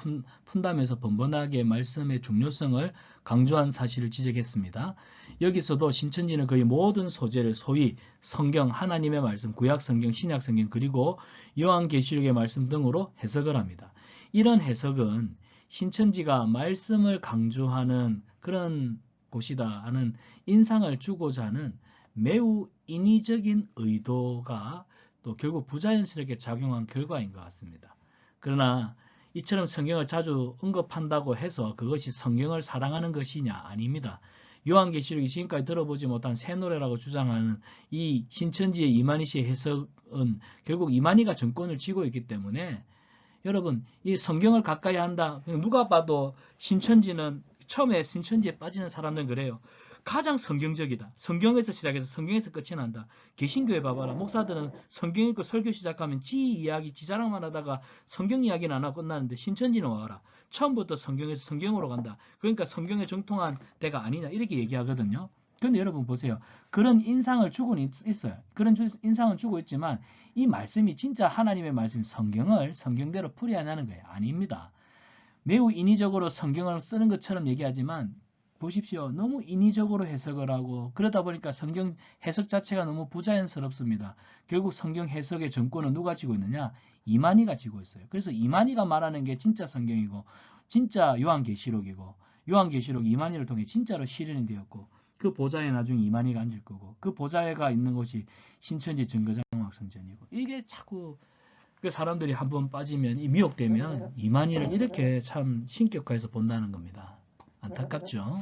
푼다면서 번번하게 말씀의 중요성을 강조한 사실을 지적했습니다. 여기서도 신천지는 거의 모든 소재를 소위 성경, 하나님의 말씀, 구약 성경, 신약 성경, 그리고 요한계시록의 말씀 등으로 해석을 합니다. 이런 해석은 신천지가 말씀을 강조하는 그런 곳이다 하는 인상을 주고자 하는 매우 인위적인 의도가 또 결국 부자연스럽게 작용한 결과인 것 같습니다. 그러나 이처럼 성경을 자주 언급한다고 해서 그것이 성경을 사랑하는 것이냐? 아닙니다. 요한계시록이 지금까지 들어보지 못한 새 노래라고 주장하는 이 신천지의 이만희 씨의 해석은 결국 이만희가 정권을 쥐고 있기 때문에 여러분 이 성경을 가까이 한다. 누가 봐도 신천지는 처음에 신천지에 빠지는 사람들은 그래요. 가장 성경적이다. 성경에서 시작해서 성경에서 끝이 난다. 개신교에 봐봐라. 목사들은 성경 읽고 설교 시작하면 지 이야기, 지 자랑만 하다가 성경 이야기는 안 하고 끝나는데 신천지는 와라. 처음부터 성경에서 성경으로 간다. 그러니까 성경에 정통한 데가 아니냐 이렇게 얘기하거든요. 그런데 여러분 보세요. 그런 인상을 주고는 있어요. 그런 인상을 주고 있지만 이 말씀이 진짜 하나님의 말씀 성경을 성경대로 풀이하냐는 거예요. 아닙니다. 매우 인위적으로 성경을 쓰는 것처럼 얘기하지만 보십시오. 너무 인위적으로 해석을 하고 그러다 보니까 성경 해석 자체가 너무 부자연스럽습니다. 결국 성경 해석의 정권은 누가 쥐고 있느냐? 이만희가 쥐고 있어요. 그래서 이만희가 말하는 게 진짜 성경이고 진짜 요한계시록이고 요한계시록 이만희를 통해 진짜로 실현이 되었고 그 보좌에 나중에 이만희가 앉을 거고 그 보좌가 있는 곳이 신천지 증거장막성전이고 이게 자꾸 그 사람들이 한번 빠지면 미혹되면 이만희를 이렇게 참 신격화해서 본다는 겁니다. 안타깝죠.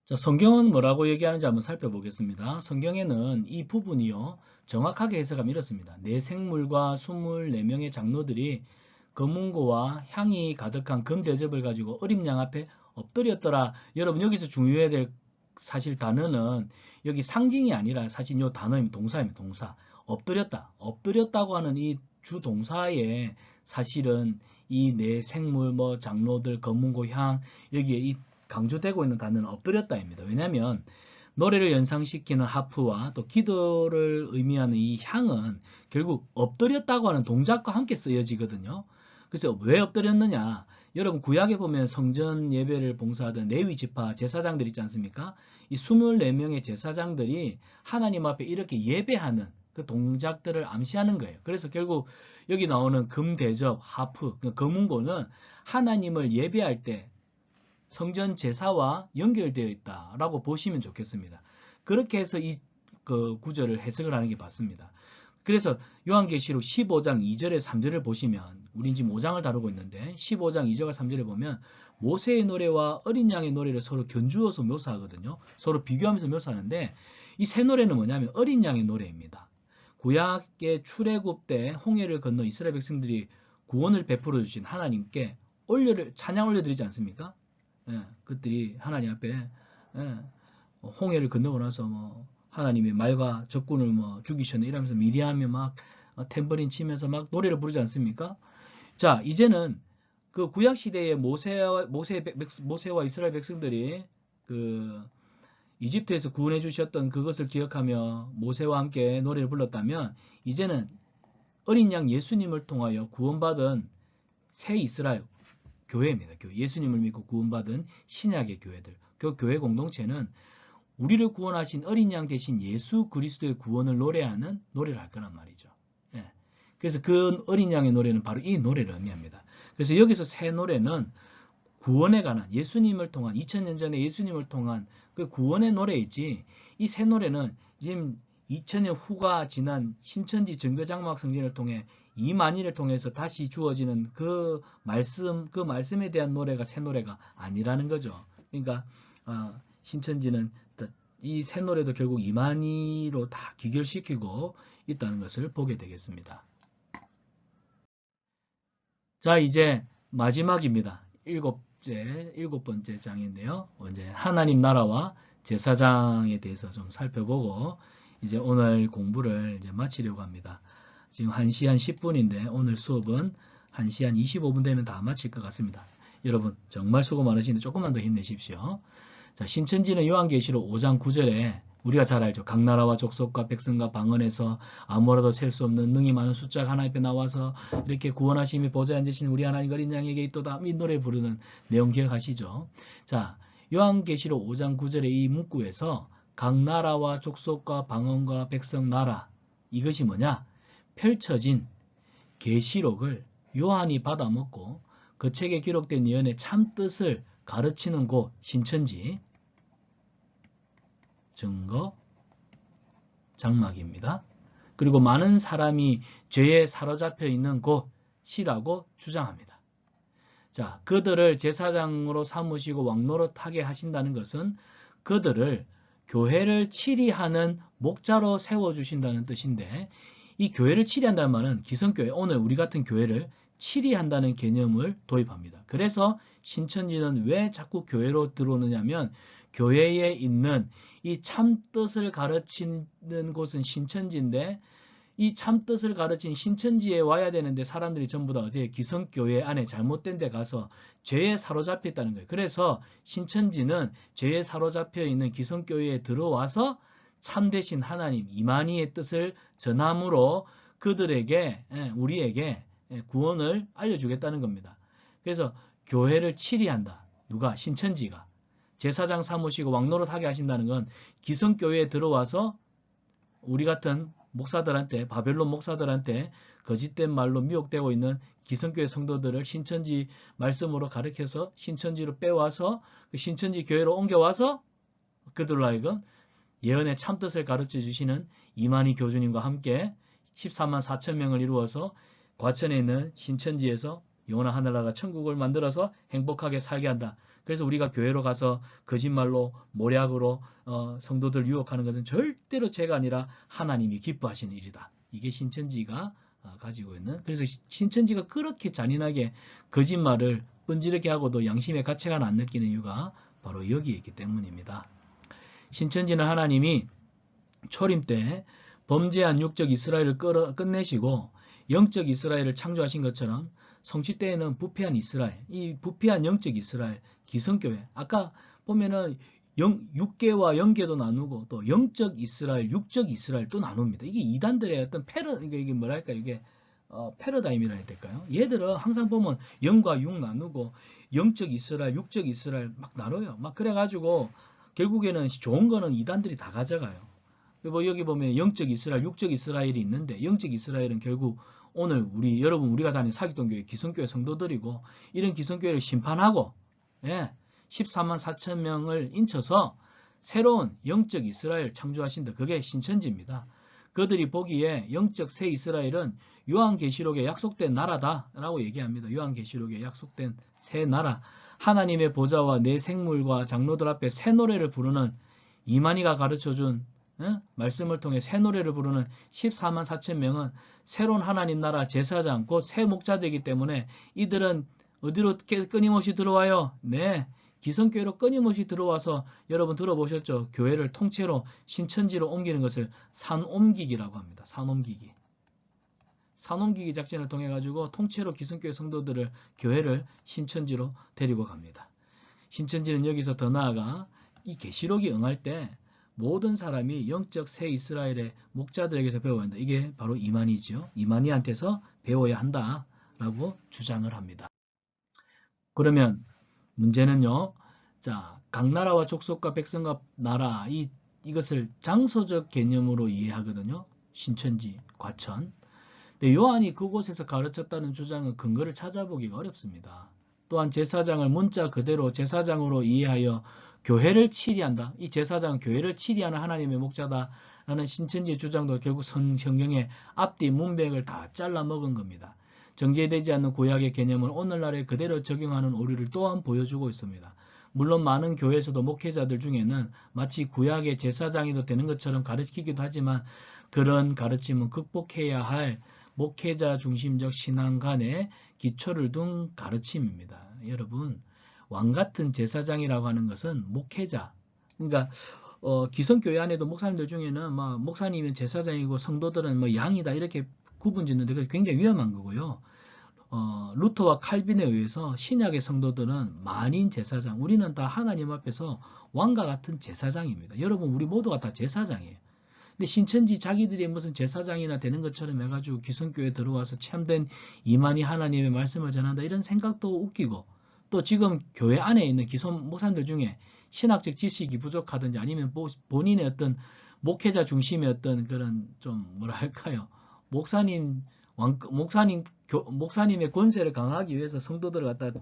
자, 성경은 뭐라고 얘기하는지 한번 살펴보겠습니다. 성경에는 이 부분이요 정확하게 해석하면 이렇습니다. 네 생물과 24명의 장로들이 검은고와 향이 가득한 금대접을 가지고 어린 양 앞에 엎드렸더라. 여러분 여기서 중요해야 될 사실 단어는 여기 상징이 아니라 사실 이 단어입니다. 동사입니다. 동사. 엎드렸다. 엎드렸다고 하는 이 주 동사의 사실은 이 네 생물, 뭐 장로들, 검문고, 향 여기에 이 강조되고 있는 단어는 엎드렸다입니다. 왜냐하면 노래를 연상시키는 하프와 또 기도를 의미하는 이 향은 결국 엎드렸다고 하는 동작과 함께 쓰여지거든요. 그래서 왜 엎드렸느냐? 여러분 구약에 보면 성전 예배를 봉사하던 레위 지파 제사장들 있지 않습니까? 이 24명의 제사장들이 하나님 앞에 이렇게 예배하는 그 동작들을 암시하는 거예요. 그래서 결국 여기 나오는 금대접, 하프, 검은고는 하나님을 예배할 때 성전 제사와 연결되어 있다라고 보시면 좋겠습니다. 그렇게 해서 이 그 구절을 해석을 하는 게 맞습니다. 그래서 요한계시록 15장 2절에 3절을 보시면 우린 지금 5장을 다루고 있는데 15장 2절과 3절에 보면 모세의 노래와 어린 양의 노래를 서로 견주어서 묘사하거든요. 서로 비교하면서 묘사하는데 이 세 노래는 뭐냐면 어린 양의 노래입니다. 구약의 출애굽 때 홍해를 건너 이스라엘 백성들이 구원을 베풀어 주신 하나님께 찬양 올려드리지 않습니까? 예, 그들이 하나님 앞에 홍해를 건너고 나서 뭐 하나님의 말과 적군을 뭐 죽이셨네 이러면서 미리하며 막 탬버린 치면서 막 노래를 부르지 않습니까? 자, 이제는 그 구약 시대의 모세와 이스라엘 백성들이 그 이집트에서 구원해 주셨던 그것을 기억하며 모세와 함께 노래를 불렀다면 이제는 어린 양 예수님을 통하여 구원받은 새 이스라엘 교회입니다. 예수님을 믿고 구원받은 신약의 교회들. 그 교회 공동체는 우리를 구원하신 어린 양 대신 예수 그리스도의 구원을 노래하는 노래를 할 거란 말이죠. 예. 그래서 그 어린 양의 노래는 바로 이 노래를 의미합니다. 그래서 여기서 새 노래는 구원에 관한 예수님을 통한 2000년 전에 예수님을 통한 그 구원의 노래이지 이 새 노래는 지금 2000년 후가 지난 신천지 증거장막 성전을 통해 이만희를 통해서 다시 주어지는 그 말씀에 대한 노래가 새 노래가 아니라는 거죠. 그러니까 신천지는 이 새 노래도 결국 이만희로 다 귀결시키고 있다는 것을 보게 되겠습니다. 자, 이제 마지막입니다. 일곱 번째 장인데요. 이제 하나님 나라와 제사장에 대해서 좀 살펴보고 이제 오늘 공부를 이제 마치려고 합니다. 지금 1시 한 10분인데 오늘 수업은 1시 한 25분 되면 다 마칠 것 같습니다. 여러분 정말 수고 많으시는데 조금만 더 힘내십시오. 자, 신천지는 요한계시록 5장 9절에 우리가 잘 알죠. 각 나라와 족속과 백성과 방언에서 아무라도 셀 수 없는 능히 많은 숫자가 하나님 앞에 나와서 이렇게 구원하심이 보좌에 앉으신 우리 하나님 어린 양에게 있도다. 이 노래 부르는 내용 기억하시죠? 자, 요한계시록 5장 9절의 이 문구에서 각 나라와 족속과 방언과 백성 나라 이것이 뭐냐? 펼쳐진 계시록을 요한이 받아먹고 그 책에 기록된 예언의 참뜻을 가르치는 곳 신천지 증거 장막입니다. 그리고 많은 사람이 죄에 사로잡혀 있는 곳이라고 주장합니다. 자, 그들을 제사장으로 삼으시고 왕노릇하게 하신다는 것은 그들을 교회를 치리하는 목자로 세워주신다는 뜻인데 이 교회를 치리한다는 말은 기성교회, 오늘 우리 같은 교회를 치리한다는 개념을 도입합니다. 그래서 신천지는 왜 자꾸 교회로 들어오느냐면 교회에 있는 이 참뜻을 가르치는 곳은 신천지인데 이 참뜻을 가르친 신천지에 와야 되는데 사람들이 전부 다 어디에 기성교회 안에 잘못된 데 가서 죄에 사로잡혀 있다는 거예요. 그래서 신천지는 죄에 사로잡혀 있는 기성교회에 들어와서 참되신 하나님 이만희의 뜻을 전함으로 그들에게 우리에게 구원을 알려주겠다는 겁니다. 그래서 교회를 치리한다. 누가? 신천지가. 제사장 삼으시고 왕노릇하게 하신다는 건 기성교회에 들어와서 우리 같은 목사들한테 바벨론 목사들한테 거짓된 말로 미혹되고 있는 기성교회 성도들을 신천지 말씀으로 가르쳐서 신천지로 빼와서 그 신천지 교회로 옮겨와서 그들로 하여금 예언의 참뜻을 가르쳐 주시는 이만희 교주님과 함께 14만 4천 명을 이루어서 과천에 있는 신천지에서 영원한 하늘나라 천국을 만들어서 행복하게 살게 한다. 그래서 우리가 교회로 가서 거짓말로 모략으로 성도들 유혹하는 것은 절대로 죄가 아니라 하나님이 기뻐하시는 일이다. 이게 신천지가 가지고 있는, 그래서 신천지가 그렇게 잔인하게 거짓말을 뻔지르게 하고도 양심의 가책을 안 느끼는 이유가 바로 여기에 있기 때문입니다. 신천지는 하나님이 초림 때 범죄한 육적 이스라엘을 끝내시고 영적 이스라엘을 창조하신 것처럼 성취 때에는 부패한 이스라엘, 이 부패한 영적 이스라엘, 기성교회. 아까 보면은 육계와 영계도 나누고 또 영적 이스라엘, 육적 이스라엘 또 나눕니다. 이게 이단들의 어떤 이게 뭐랄까 이게 패러다임이라 해야 될까요? 얘들은 항상 보면 영과 육 나누고 영적 이스라엘, 육적 이스라엘 막 나눠요. 막 그래가지고 결국에는 좋은 거는 이단들이 다 가져가요. 뭐 여기 보면 영적 이스라엘, 육적 이스라엘이 있는데 영적 이스라엘은 결국 오늘 우리가 다니는 사기동교회 기성교회 성도들이고 이런 기성교회를 심판하고 14만 4천 명을 인쳐서 새로운 영적 이스라엘 창조하신다. 그게 신천지입니다. 그들이 보기에 영적 새 이스라엘은 요한계시록에 약속된 나라다라고 얘기합니다. 요한계시록에 약속된 새 나라. 하나님의 보좌와 내 생물과 장로들 앞에 새 노래를 부르는 이만희가 가르쳐준 말씀을 통해 새 노래를 부르는 14만 4천 명은 새로운 하나님 나라 제사장 곧 새 목자되기 때문에 이들은 어디로 끊임없이 들어와요? 네, 기성교회로 끊임없이 들어와서 여러분 들어보셨죠? 교회를 통째로 신천지로 옮기는 것을 산옮기기라고 합니다. 산옮기기. 산옮기기 작전을 통해 가지고 통째로 기성교회 성도들을 교회를 신천지로 데리고 갑니다. 신천지는 여기서 더 나아가 이 계시록이 응할 때 모든 사람이 영적 새 이스라엘의 목자들에게서 배워야 한다. 이게 바로 이만희죠. 이만희한테서 배워야 한다라고 주장을 합니다. 그러면 문제는요. 자, 각 나라와 족속과 백성과 나라 이것을 장소적 개념으로 이해하거든요. 신천지, 과천. 근데 요한이 그곳에서 가르쳤다는 주장은 근거를 찾아보기가 어렵습니다. 또한 제사장을 문자 그대로 제사장으로 이해하여 교회를 치리한다. 이 제사장은 교회를 치리하는 하나님의 목자다라는 신천지의 주장도 결국 성경의 앞뒤 문맥을 다 잘라 먹은 겁니다. 정제되지 않는 구약의 개념을 오늘날에 그대로 적용하는 오류를 또한 보여주고 있습니다. 물론 많은 교회에서도 목회자들 중에는 마치 구약의 제사장이도 되는 것처럼 가르치기도 하지만 그런 가르침은 극복해야 할 목회자 중심적 신앙 간의 기초를 둔 가르침입니다. 여러분, 왕같은 제사장이라고 하는 것은 목회자, 그러니까 기성교회 안에도 목사님들 중에는 목사님은 제사장이고 성도들은 양이다 이렇게 구분 짓는데 그게 굉장히 위험한 거고요. 루터와 칼빈에 의해서 신약의 성도들은 만인 제사장, 우리는 다 하나님 앞에서 왕과 같은 제사장입니다. 여러분, 우리 모두가 다 제사장이에요. 근데 신천지 자기들이 무슨 제사장이나 되는 것처럼 해가지고 기성교회에 들어와서 참된 이만희 하나님의 말씀을 전한다 이런 생각도 웃기고, 또 지금 교회 안에 있는 기성 목사님들 중에 신학적 지식이 부족하든지 아니면 본인의 어떤 목회자 중심의 어떤 그런 좀 뭐랄까요, 목사님의 권세를 강화하기 위해서 성도들을 갖다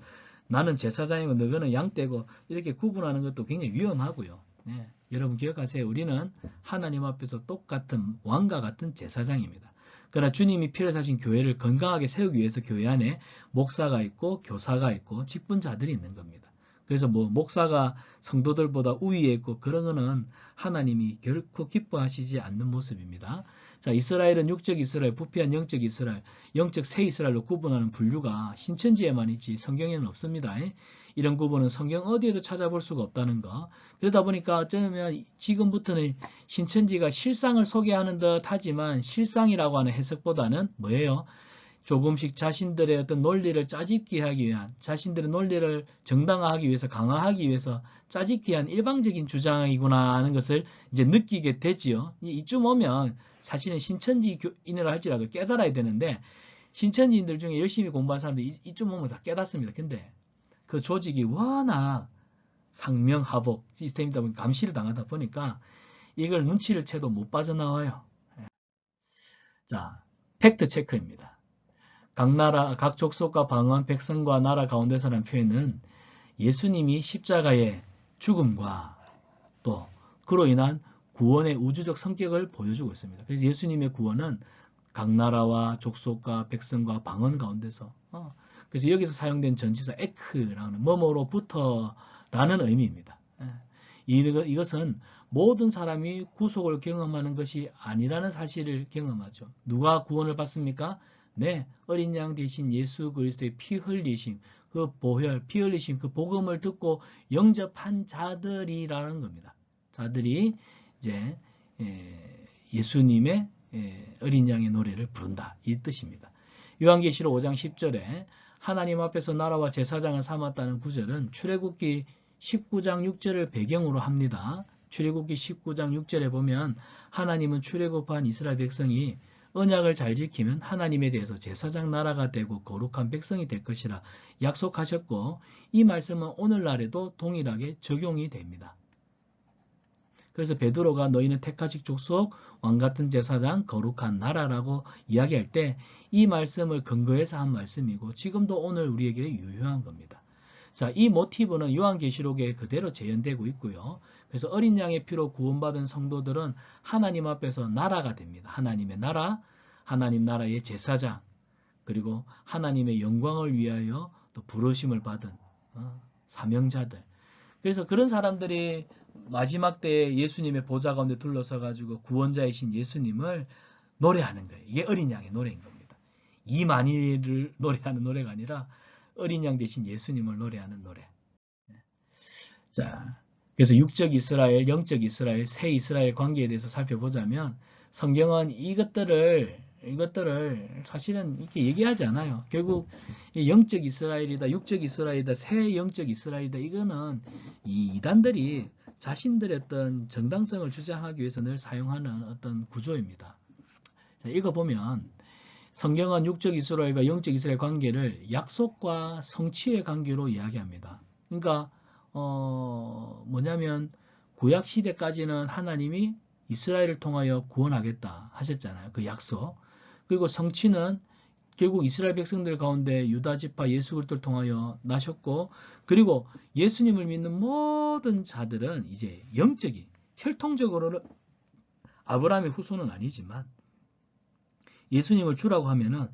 나는 제사장이고 너는 양떼고 이렇게 구분하는 것도 굉장히 위험하고요. 네, 여러분 기억하세요. 우리는 하나님 앞에서 똑같은 왕과 같은 제사장입니다. 그러나 주님이 피를 사신 교회를 건강하게 세우기 위해서 교회 안에 목사가 있고 교사가 있고 직분자들이 있는 겁니다. 그래서 목사가 성도들보다 우위에 있고 그런 거는 하나님이 결코 기뻐하시지 않는 모습입니다. 자, 이스라엘은 육적 이스라엘, 부패한 영적 이스라엘, 영적 새 이스라엘로 구분하는 분류가 신천지에만 있지 성경에는 없습니다. 이런 구분은 성경 어디에도 찾아볼 수가 없다는 거. 그러다 보니까 어쩌면 지금부터는 신천지가 실상을 소개하는 듯 하지만 실상이라고 하는 해석보다는 뭐예요? 조금씩 자신들의 어떤 논리를 짜집기 하기 위한, 자신들의 논리를 정당화하기 위해서, 강화하기 위해서 짜집기 위한 일방적인 주장이구나 하는 것을 이제 느끼게 되지요. 이쯤 오면 사실은 신천지인이라 할지라도 깨달아야 되는데, 신천지인들 중에 열심히 공부한 사람들이 이쯤 오면 다 깨닫습니다. 근데 그 조직이 워낙 상명하복 시스템이다 보니까 감시를 당하다 보니까 이걸 눈치를 채도 못 빠져나와요. 자, 팩트 체크입니다. 각 나라, 각 족속과 방언, 백성과 나라 가운데서라는 표현은 예수님이 십자가의 죽음과 또 그로 인한 구원의 우주적 성격을 보여주고 있습니다. 그래서 예수님의 구원은 각 나라와 족속과 백성과 방언 가운데서 그래서 여기서 사용된 전치사 에크라는 뭐뭐로부터라는 의미입니다. 이것은 모든 사람이 구속을 경험하는 것이 아니라는 사실을 경험하죠. 누가 구원을 받습니까? 네, 어린 양 대신 예수 그리스도의 피 흘리심, 그 보혈, 피 흘리심, 그 복음을 듣고 영접한 자들이라는 겁니다. 자들이 이제 예수님의 어린 양의 노래를 부른다 이 뜻입니다. 요한계시록 5장 10절에 하나님 앞에서 나라와 제사장을 삼았다는 구절은 출애굽기 19장 6절을 배경으로 합니다. 출애굽기 19장 6절에 보면 하나님은 출애굽한 이스라엘 백성이 언약을 잘 지키면 하나님에 대해서 제사장 나라가 되고 거룩한 백성이 될 것이라 약속하셨고 이 말씀은 오늘날에도 동일하게 적용이 됩니다. 그래서 베드로가 너희는 택하신 족속, 왕같은 제사장, 거룩한 나라라고 이야기할 때 이 말씀을 근거해서 한 말씀이고 지금도 오늘 우리에게 유효한 겁니다. 자, 이 모티브는 요한계시록에 그대로 재현되고 있고요. 그래서 어린 양의 피로 구원받은 성도들은 하나님 앞에서 나라가 됩니다. 하나님의 나라, 하나님 나라의 제사장, 그리고 하나님의 영광을 위하여 또 부르심을 받은 사명자들. 그래서 그런 사람들이 마지막 때에 예수님의 보좌 가운데 둘러서 가지고 구원자이신 예수님을 노래하는 거예요. 이게 어린 양의 노래인 겁니다. 이만희를 노래하는 노래가 아니라 어린 양 대신 예수님을 노래하는 노래. 자, 그래서 육적 이스라엘, 영적 이스라엘, 새 이스라엘 관계에 대해서 살펴보자면 성경은 이것들을 사실은 이렇게 얘기하지 않아요. 결국 영적 이스라엘이다, 육적 이스라엘이다, 새 영적 이스라엘이다. 이거는 이 이단들이 자신들의 어떤 정당성을 주장하기 위해서 늘 사용하는 어떤 구조입니다. 자, 읽어보면 성경은 육적 이스라엘과 영적 이스라엘 관계를 약속과 성취의 관계로 이야기합니다. 그러니까 뭐냐면 구약 시대까지는 하나님이 이스라엘을 통하여 구원하겠다 하셨잖아요. 그 약속. 그리고 성취는 결국 이스라엘 백성들 가운데 유다 지파 예수 그리스도를 통하여 나셨고, 그리고 예수님을 믿는 모든 자들은 이제 영적인, 혈통적으로는 아브라함의 후손은 아니지만 예수님을 주라고 하면은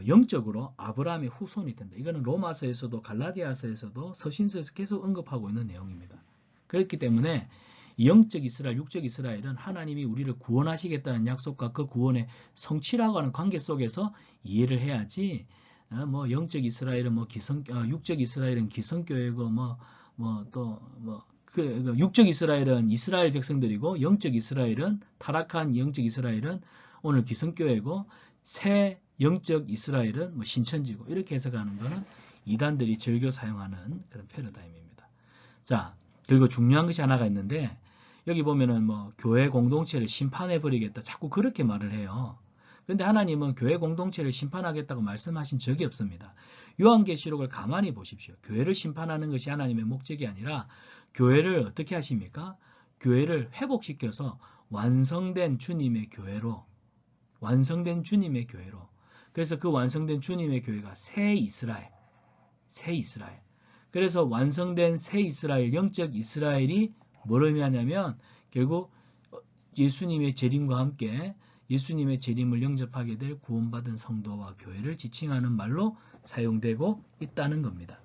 영적으로 아브라함의 후손이 된다. 이거는 로마서에서도 갈라디아서에서도 서신서에서 계속 언급하고 있는 내용입니다. 그렇기 때문에 영적 이스라엘, 육적 이스라엘은 하나님이 우리를 구원하시겠다는 약속과 그 구원의 성취라고 하는 관계 속에서 이해를 해야지. 뭐 영적 이스라엘은 뭐 육적 이스라엘은 기성교회고 육적 이스라엘은 이스라엘 백성들이고 영적 이스라엘은 타락한 영적 이스라엘은 오늘 기성교회고 새 영적 이스라엘은 뭐 신천지고 이렇게 해석하는 것은 이단들이 즐겨 사용하는 그런 패러다임입니다. 자, 그리고 중요한 것이 하나가 있는데 여기 보면은 뭐 교회 공동체를 심판해 버리겠다 자꾸 그렇게 말을 해요. 그런데 하나님은 교회 공동체를 심판하겠다고 말씀하신 적이 없습니다. 요한계시록을 가만히 보십시오. 교회를 심판하는 것이 하나님의 목적이 아니라 교회를 어떻게 하십니까? 교회를 회복시켜서 완성된 주님의 교회로, 그래서 그 완성된 주님의 교회가 새 이스라엘. 그래서 완성된 새 이스라엘, 영적 이스라엘이 뭘 의미하냐면 결국 예수님의 재림과 함께 예수님의 재림을 영접하게 될 구원받은 성도와 교회를 지칭하는 말로 사용되고 있다는 겁니다.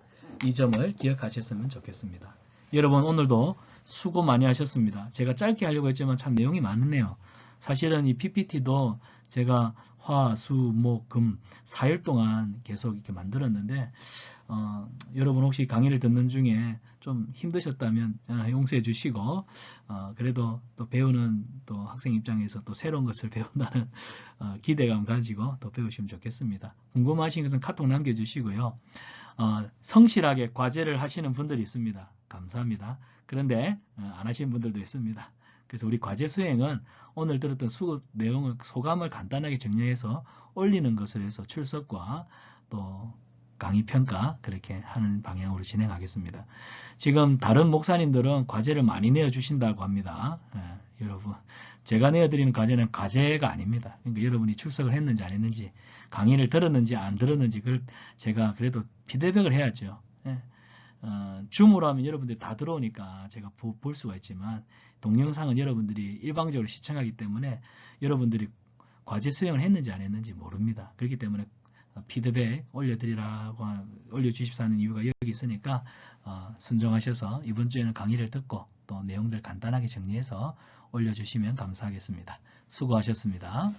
이 점을 기억하셨으면 좋겠습니다. 여러분 오늘도 수고 많이 하셨습니다. 제가 짧게 하려고 했지만 참 내용이 많네요. 사실은 이 PPT도 제가 화, 수, 목, 금 4일 동안 계속 이렇게 만들었는데 여러분 혹시 강의를 듣는 중에 좀 힘드셨다면 용서해 주시고 그래도 또 배우는 또 학생 입장에서 또 새로운 것을 배운다는 기대감 가지고 또 배우시면 좋겠습니다. 궁금하신 것은 카톡 남겨주시고요. 성실하게 과제를 하시는 분들이 있습니다. 감사합니다. 그런데 안 하시는 분들도 있습니다. 그래서 우리 과제 수행은 오늘 들었던 수업 내용을 소감을 간단하게 정리해서 올리는 것을 해서 출석과 또 강의 평가 그렇게 하는 방향으로 진행하겠습니다. 지금 다른 목사님들은 과제를 많이 내어주신다고 합니다. 여러분 제가 내어드리는 과제는 과제가 아닙니다. 그러니까 여러분이 출석을 했는지 안 했는지 강의를 들었는지 안 들었는지 그걸 제가 그래도 피드백을 해야죠. 줌으로 하면 여러분들이 다 들어오니까 제가 볼 수가 있지만 동영상은 여러분들이 일방적으로 시청하기 때문에 여러분들이 과제 수행을 했는지 안 했는지 모릅니다. 그렇기 때문에 피드백 올려주십사는 이유가 여기 있으니까 순종하셔서 이번 주에는 강의를 듣고 또 내용들 간단하게 정리해서 올려주시면 감사하겠습니다. 수고하셨습니다.